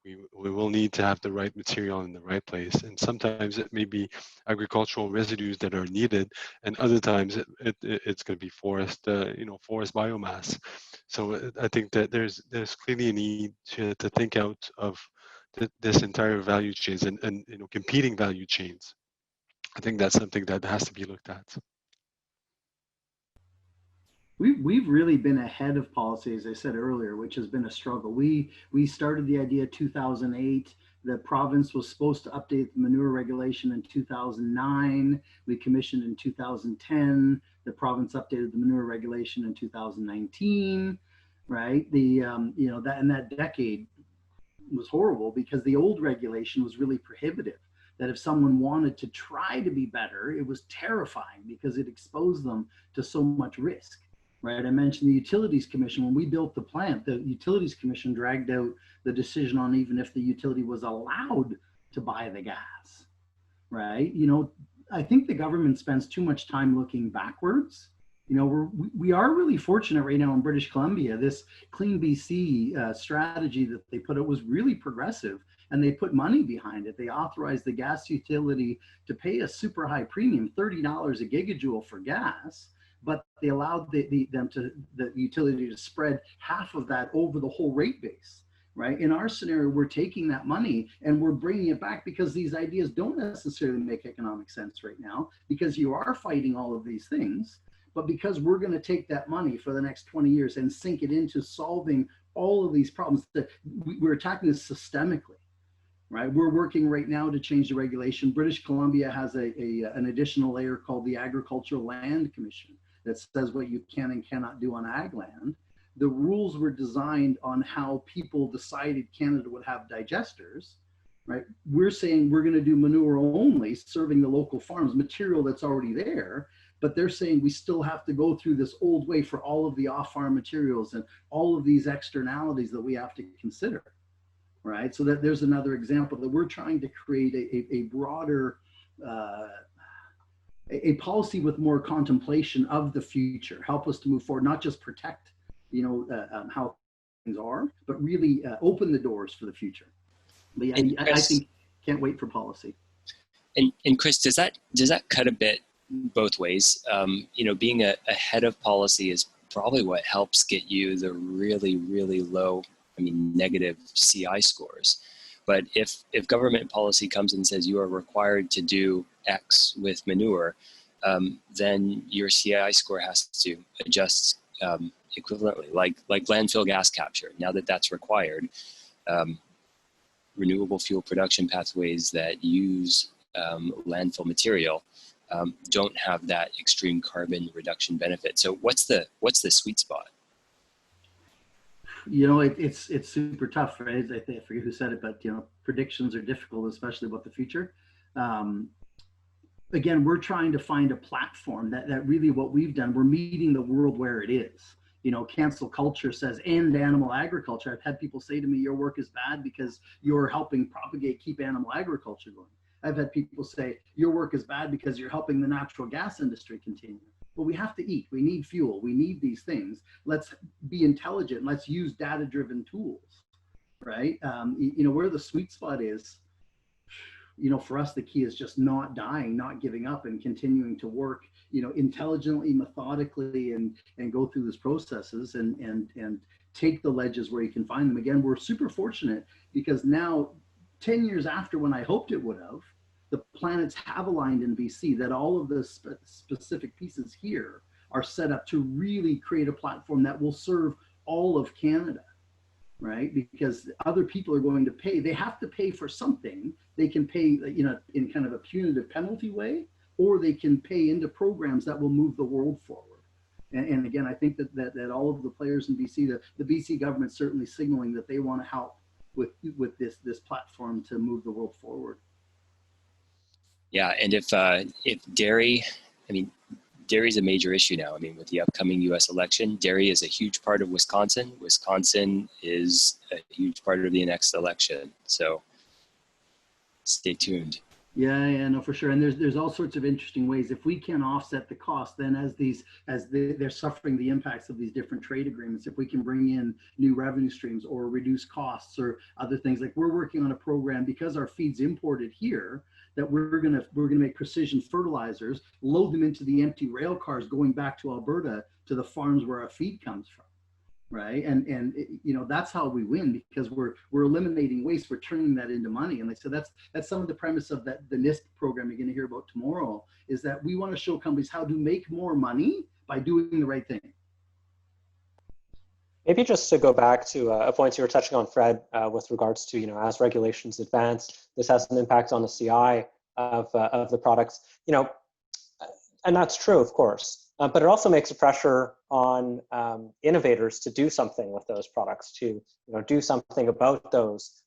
we will need to have the right material in the right place. And sometimes it may be agricultural residues that are needed, and other times it's going to be forest biomass. So I think that there's clearly a need to think out of this entire value chains and competing value chains. I think that's something that has to be looked at. We've really been ahead of policy, as I said earlier, which has been a struggle. We started the idea 2008. The province was supposed to update the manure regulation in 2009. We commissioned in 2010. The province updated the manure regulation in 2019. Right? That decade was horrible because the old regulation was really prohibitive. That if someone wanted to try to be better, it was terrifying because it exposed them to so much risk. Right, I mentioned the Utilities Commission. When we built the plant, the Utilities Commission dragged out the decision on even if the utility was allowed to buy the gas. Right, I think the government spends too much time looking backwards You know, we are really fortunate right now in British Columbia. This Clean BC strategy that they put out was really progressive, and they put money behind it. They authorized the gas utility to pay a super high premium, $30 a gigajoule for gas, but they allowed the utility to spread half of that over the whole rate base. Right? In our scenario, we're taking that money and we're bringing it back because these ideas don't necessarily make economic sense right now, because you are fighting all of these things. But because we're going to take that money for the next 20 years and sink it into solving all of these problems, that we're attacking this systemically, right? We're working right now to change the regulation. British Columbia has an additional layer called the Agricultural Land Commission that says what you can and cannot do on ag land. The rules were designed on how people decided Canada would have digesters, right? We're saying we're going to do manure only, serving the local farms, material that's already there. But they're saying we still have to go through this old way for all of the off-farm materials and all of these externalities that we have to consider, right? So that there's another example that we're trying to create a broader, a policy with more contemplation of the future, help us to move forward, not just protect, you know, how things are, but really open the doors for the future. But yeah, I think can't wait for policy. And Chris, does that cut a bit both ways? You know, being ahead of policy is probably what helps get you the really, really low, I mean, negative CI scores. But if government policy comes and says you are required to do X with manure, then your CI score has to adjust equivalently, like landfill gas capture. Now that that's required, renewable fuel production pathways that use landfill material don't have that extreme carbon reduction benefit. So what's the sweet spot? You know, it's super tough, right? I forget who said it, but you know, predictions are difficult, especially about the future. Again, we're trying to find a platform that really what we've done, we're meeting the world where it is. You know, cancel culture says end animal agriculture. I've had people say to me, your work is bad because you're helping propagate, keep animal agriculture going. I've had people say, your work is bad because you're helping the natural gas industry continue. Well, we have to eat, we need fuel, we need these things. Let's be intelligent, let's use data-driven tools, right? You know, where the sweet spot is, you know, for us, the key is just not dying, not giving up, and continuing to work, you know, intelligently, methodically, and go through these processes and take the ledges where you can find them. Again, we're super fortunate because now, 10 years after when I hoped it would have, the planets have aligned in BC, that all of the specific pieces here are set up to really create a platform that will serve all of Canada, right? Because other people are going to pay. They have to pay for something. They can pay, you know, in kind of a punitive penalty way, or they can pay into programs that will move the world forward. And again, I think that all of the players in BC, the BC government certainly signaling that they want to help with this platform to move the world forward. Yeah, and if dairy, I mean, dairy is a major issue now. I mean, with the upcoming U.S. election, dairy is a huge part of Wisconsin. Wisconsin is a huge part of the next election. So stay tuned. Yeah, no, for sure. And there's all sorts of interesting ways. If we can offset the cost, then as they're suffering the impacts of these different trade agreements, if we can bring in new revenue streams or reduce costs or other things, like we're working on a program because our feed's imported here, that we're gonna make precision fertilizers, load them into the empty rail cars going back to Alberta to the farms where our feed comes from. Right. And you know, that's how we win, because we're eliminating waste, we're turning that into money. And so that's some of the premise of the NIST program you're going to hear about tomorrow, is that we want to show companies how to make more money by doing the right thing. Maybe just to go back to a point you were touching on, Fred, with regards to, you know, as regulations advance, this has an impact on the CI of the products, you know, and that's true, of course. But it also makes a pressure on innovators to do something with those products, to, you know, do something about those,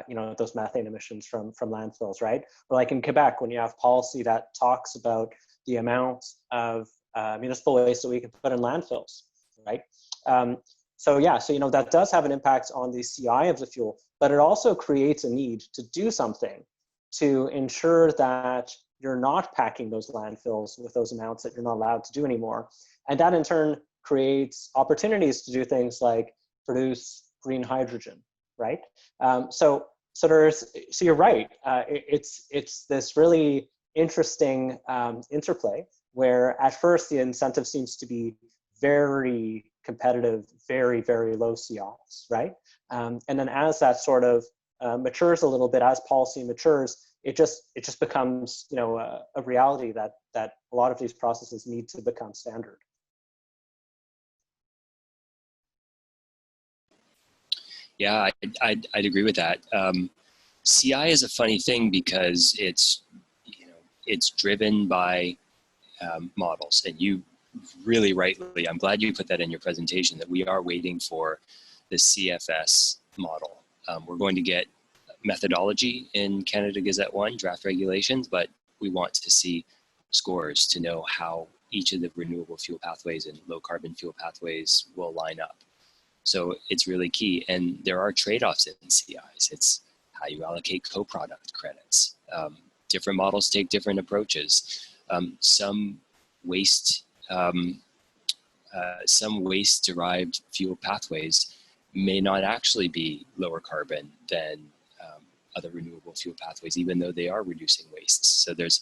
you know, those methane emissions from landfills, right? Or like in Quebec, when you have policy that talks about the amount of municipal waste that we can put in landfills, right? So yeah, so, you know, that does have an impact on the CI of the fuel, but it also creates a need to do something to ensure that you're not packing those landfills with those amounts that you're not allowed to do anymore. And that in turn creates opportunities to do things like produce green hydrogen, right? So you're right. It's this really interesting interplay where at first the incentive seems to be very competitive, very, very low CIs, right? And then as that sort of matures a little bit, as policy matures, it just becomes, you know, a reality that a lot of these processes need to become standard. Yeah, I'd agree with that. CI is a funny thing because it's, you know, it's driven by models, and you really rightly, I'm glad you put that in your presentation, that we are waiting for the CFS model. We're going to get methodology in Canada Gazette 1 draft regulations, but we want to see scores to know how each of the renewable fuel pathways and low carbon fuel pathways will line up. So it's really key. And there are trade-offs in CIs. It's how you allocate co-product credits. Different models take different approaches. Some waste-derived fuel pathways may not actually be lower carbon than other renewable fuel pathways, even though they are reducing wastes. So there's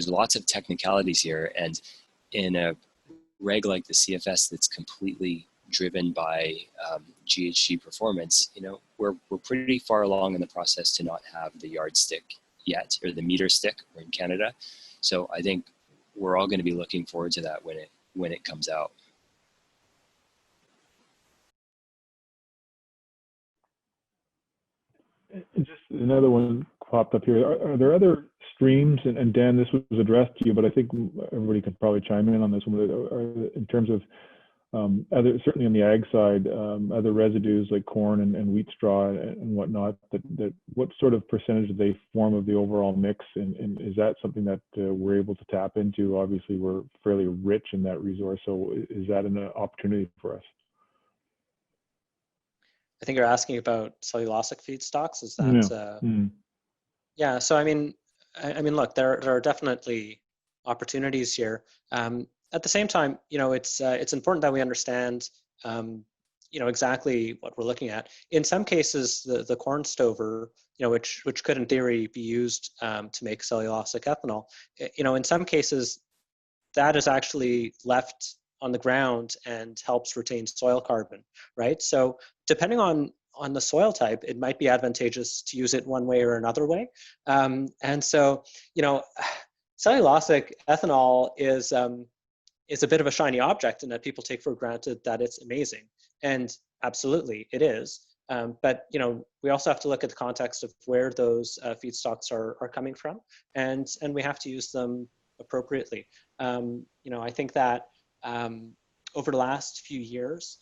lots of technicalities here, and in a reg like the CFS that's completely driven by GHG performance, you know, we're pretty far along in the process to not have the yardstick yet, or the meter stick. We're in Canada, so I think we're all going to be looking forward to that when it comes out. Just another one popped up here. Are there other streams, and Dan, this was addressed to you, but I think everybody can probably chime in on this one, in terms of other, certainly on the ag side, other residues like corn and wheat straw and whatnot, that what sort of percentage do they form of the overall mix? And is that something that we're able to tap into? Obviously, we're fairly rich in that resource. So is that an opportunity for us? I think you're asking about cellulosic feedstocks. Is that? Yeah. Yeah. So I mean, look, there are definitely opportunities here. At the same time, you know, it's important that we understand, you know, exactly what we're looking at. In some cases, the corn stover, you know, which could in theory be used to make cellulosic ethanol, you know, in some cases, that is actually left on the ground and helps retain soil carbon, right? So depending on the soil type, it might be advantageous to use it one way or another way. And so, you know, cellulosic ethanol is a bit of a shiny object in that people take for granted that it's amazing. And absolutely, it is. But, you know, we also have to look at the context of where those feedstocks are coming from, and we have to use them appropriately. You know, I think that over the last few years,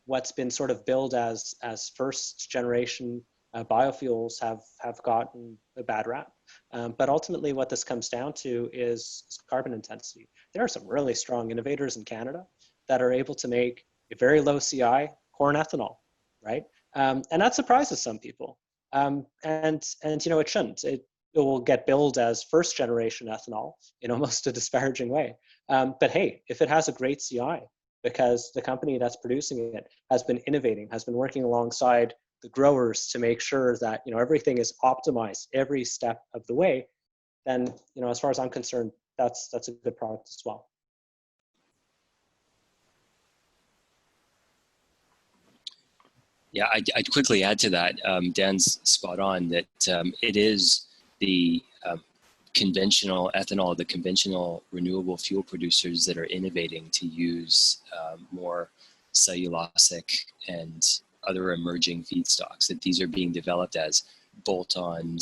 what's been sort of billed as first generation biofuels have gotten a bad rap. But ultimately what this comes down to is carbon intensity. There are some really strong innovators in Canada that are able to make a very low CI corn ethanol, right? And that surprises some people. And you know, it shouldn't. It will get billed as first generation ethanol in almost a disparaging way. But hey, if it has a great CI, because the company that's producing it has been innovating, has been working alongside the growers to make sure that, you know, everything is optimized every step of the way, then, you know, as far as I'm concerned, that's a good product as well. Yeah, I'd quickly add to that. Dan's spot on that it is the conventional ethanol, the conventional renewable fuel producers that are innovating to use more cellulosic and other emerging feedstocks, that these are being developed as bolt-on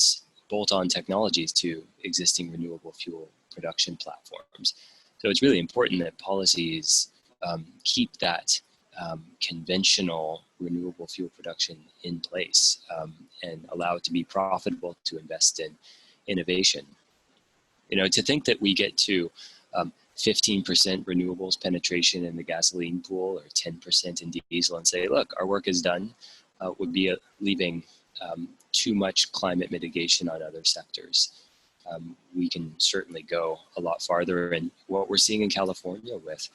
technologies to existing renewable fuel production platforms. So it's really important that policies keep that conventional renewable fuel production in place and allow it to be profitable to invest in innovation. You know, to think that we get to 15% renewables penetration in the gasoline pool or 10% in diesel and say, look, our work is done, would be leaving too much climate mitigation on other sectors. we can certainly go a lot farther. And what we're seeing in California with,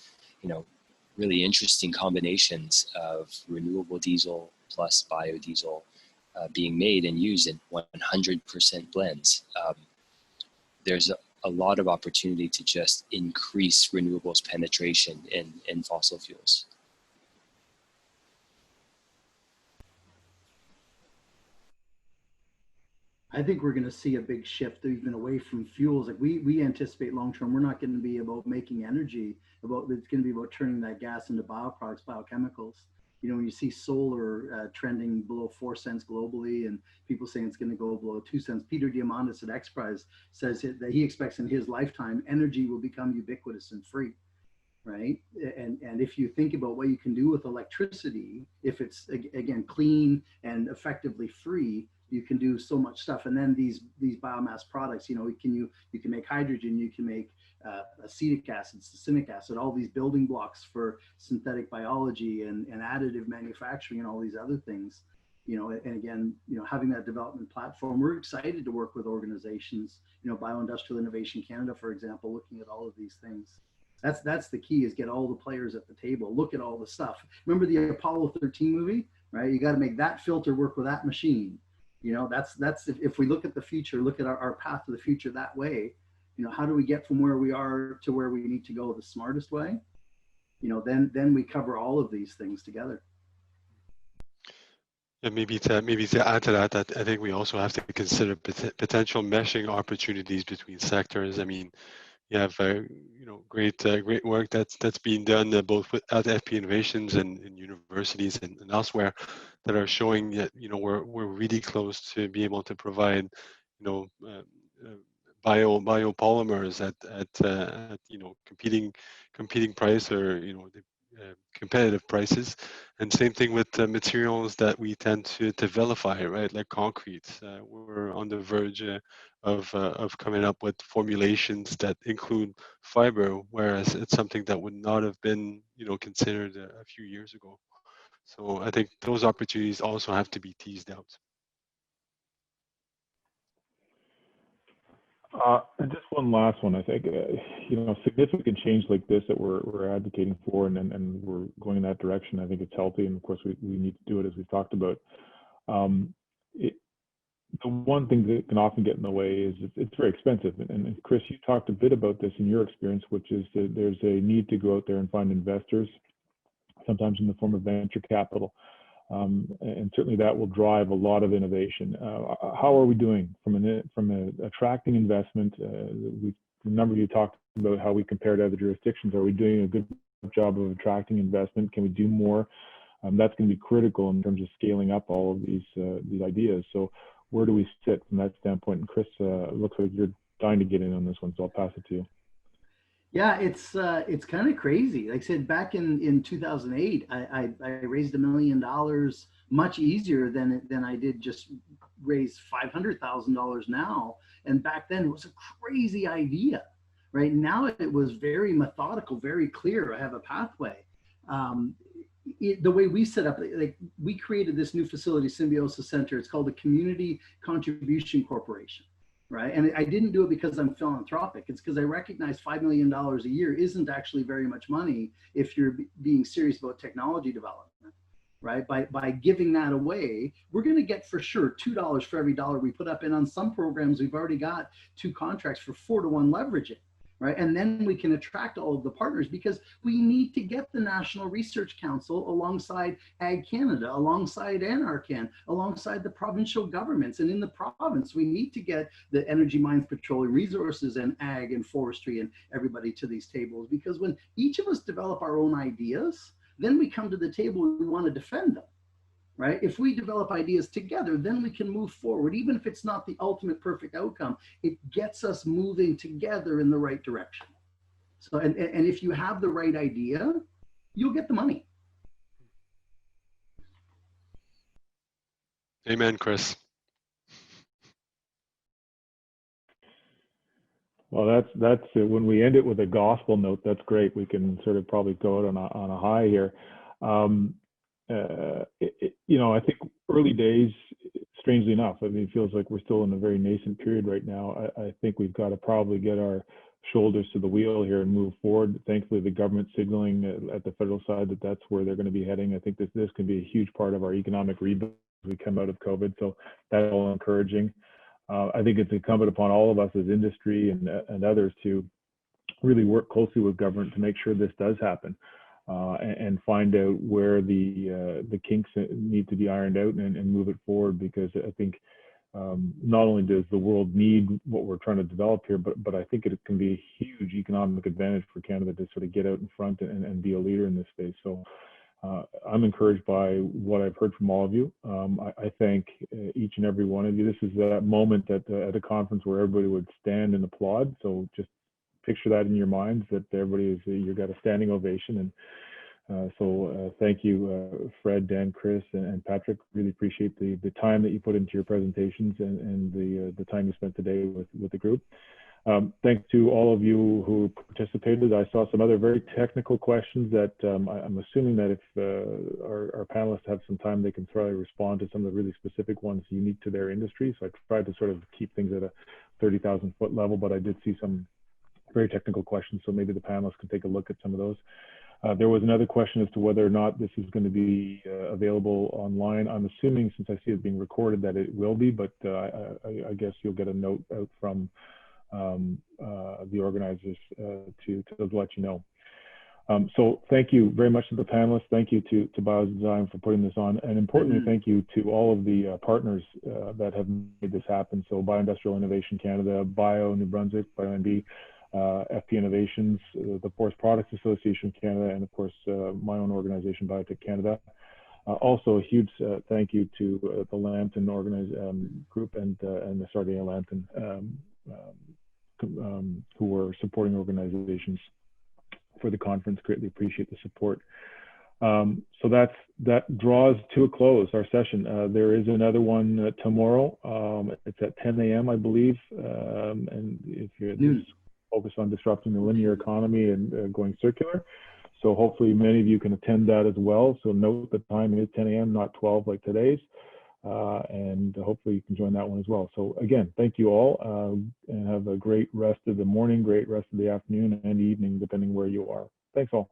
really interesting combinations of renewable diesel plus biodiesel being made and used in 100% blends. There's a lot of opportunity to just increase renewables penetration in fossil fuels. I think we're going to see a big shift even away from fuels. Like we anticipate long term, we're not going to be about making energy. It's going to be about turning that gas into bioproducts, biochemicals. When you see solar trending below 4 cents globally, and people saying it's going to go below 2 cents. Peter Diamandis at XPRIZE says that he expects in his lifetime energy will become ubiquitous and free. Right. And if you think about what you can do with electricity, if it's again clean and effectively free, you can do so much stuff. And then these biomass products, you can make hydrogen, you can make acetic acid, succinic acid, all these building blocks for synthetic biology and additive manufacturing and all these other things. And again, having that development platform, we're excited to work with organizations, Bioindustrial Innovation Canada, for example, looking at all of these things. That's the key, is get all the players at the table, look at all the stuff. Remember the Apollo 13 movie, right? You got to make that filter work with that machine. That's if we look at the future, look at our path to the future that way, how do we get from where we are to where we need to go the smartest way? Then we cover all of these things together. And maybe to add to that, I think we also have to consider potential meshing opportunities between sectors. I mean, you have great work that's being done both at FP Innovations and in universities and elsewhere that are showing that we're really close to be able to provide biopolymers at competing price or competitive prices. And same thing with materials that we tend to vilify, right? Like concrete. We're on the verge of coming up with formulations that include fiber, whereas it's something that would not have been considered a few years ago. So I think those opportunities also have to be teased out. And just one last one. I think significant change like this that we're advocating for, and we're going in that direction. I think it's healthy, and of course we need to do it as we've talked about. The one thing that can often get in the way is it's very expensive. And Chris, you talked a bit about this in your experience, which is that there's a need to go out there and find investors, sometimes in the form of venture capital. And certainly that will drive a lot of innovation. How are we doing from attracting investment? Remember you talked about how we compare to other jurisdictions. Are we doing a good job of attracting investment? Can we do more? That's going to be critical in terms of scaling up all of these ideas. So where do we sit from that standpoint? And Chris, it looks like you're dying to get in on this one, so I'll pass it to you. Yeah, it's kind of crazy. Like I said, back in 2008, I raised $1 million much easier than I did just raise $500,000 now. And back then it was a crazy idea. Right now it was very methodical, very clear. I have a pathway. The way we set up, like we created this new facility, Symbiosis Center. It's called the Community Contribution Corporation. Right. And I didn't do it because I'm philanthropic. It's because I recognize $5 million a year isn't actually very much money if you're being serious about technology development. Right. By giving that away, we're going to get for sure $2 for every dollar we put up. And on some programs, we've already got 2 contracts for 4-to-1 leveraging. Right. And then we can attract all of the partners because we need to get the National Research Council alongside Ag Canada, alongside NRCan, alongside the provincial governments. And in the province, we need to get the Energy, Mines, Petroleum Resources and Ag and Forestry and everybody to these tables. Because when each of us develop our own ideas, then we come to the table and we want to defend them. Right? If we develop ideas together, then we can move forward. Even if it's not the ultimate perfect outcome, it gets us moving together in the right direction. So, and if you have the right idea, you'll get the money. Amen, Chris. Well, that's it. When we end it with a gospel note, that's great. We can sort of probably go out on a high here. I think early days, strangely enough, I mean, it feels like we're still in a very nascent period right now. I think we've got to probably get our shoulders to the wheel here and move forward. Thankfully, the government signaling at the federal side that that's where they're going to be heading. I think this can be a huge part of our economic rebuild as we come out of COVID. So that's all encouraging. I think it's incumbent upon all of us as industry and others to really work closely with government to make sure this does happen, and find out where the kinks need to be ironed out and move it forward, because I think not only does the world need what we're trying to develop here, but I think it can be a huge economic advantage for Canada to sort of get out in front and be a leader in this space. So I'm encouraged by what I've heard from all of you. I thank each and every one of you. This is that moment at a conference where everybody would stand and applaud. So just picture that in your minds, that everybody you've got a standing ovation. And so thank you, Fred, Dan, Chris, and Patrick. Really appreciate the time that you put into your presentations and the time you spent today with the group. Thanks to all of you who participated. I saw some other very technical questions that I'm assuming that if our panelists have some time, they can probably respond to some of the really specific ones unique to their industry. So I tried to sort of keep things at a 30,000-foot level, but I did see some very technical questions, so maybe the panelists can take a look at some of those. There was another question as to whether or not this is going to be available online. I'm assuming, since I see it being recorded, that it will be, but I guess you'll get a note out from the organizers to let you know. So thank you very much to the panelists. Thank you to BioDesign for putting this on. And importantly, thank you to all of the partners that have made this happen. So Bioindustrial Innovation Canada, Bio New Brunswick, BioNB, FP Innovations, the Forest Products Association of Canada, and of course, my own organization, BioTechCanada. Also, a huge thank you to the Lambton group and the Sardinia Lambton, who were supporting organizations for the conference. Greatly appreciate the support. So that draws to a close our session. There is another one tomorrow. It's at 10 a.m. I believe. And if you're focused on disrupting the linear economy and going circular. So hopefully many of you can attend that as well. So note the time is 10 a.m., not 12 like today's. And hopefully you can join that one as well. So again, thank you all, and have a great rest of the morning, great rest of the afternoon and evening, depending where you are. Thanks all.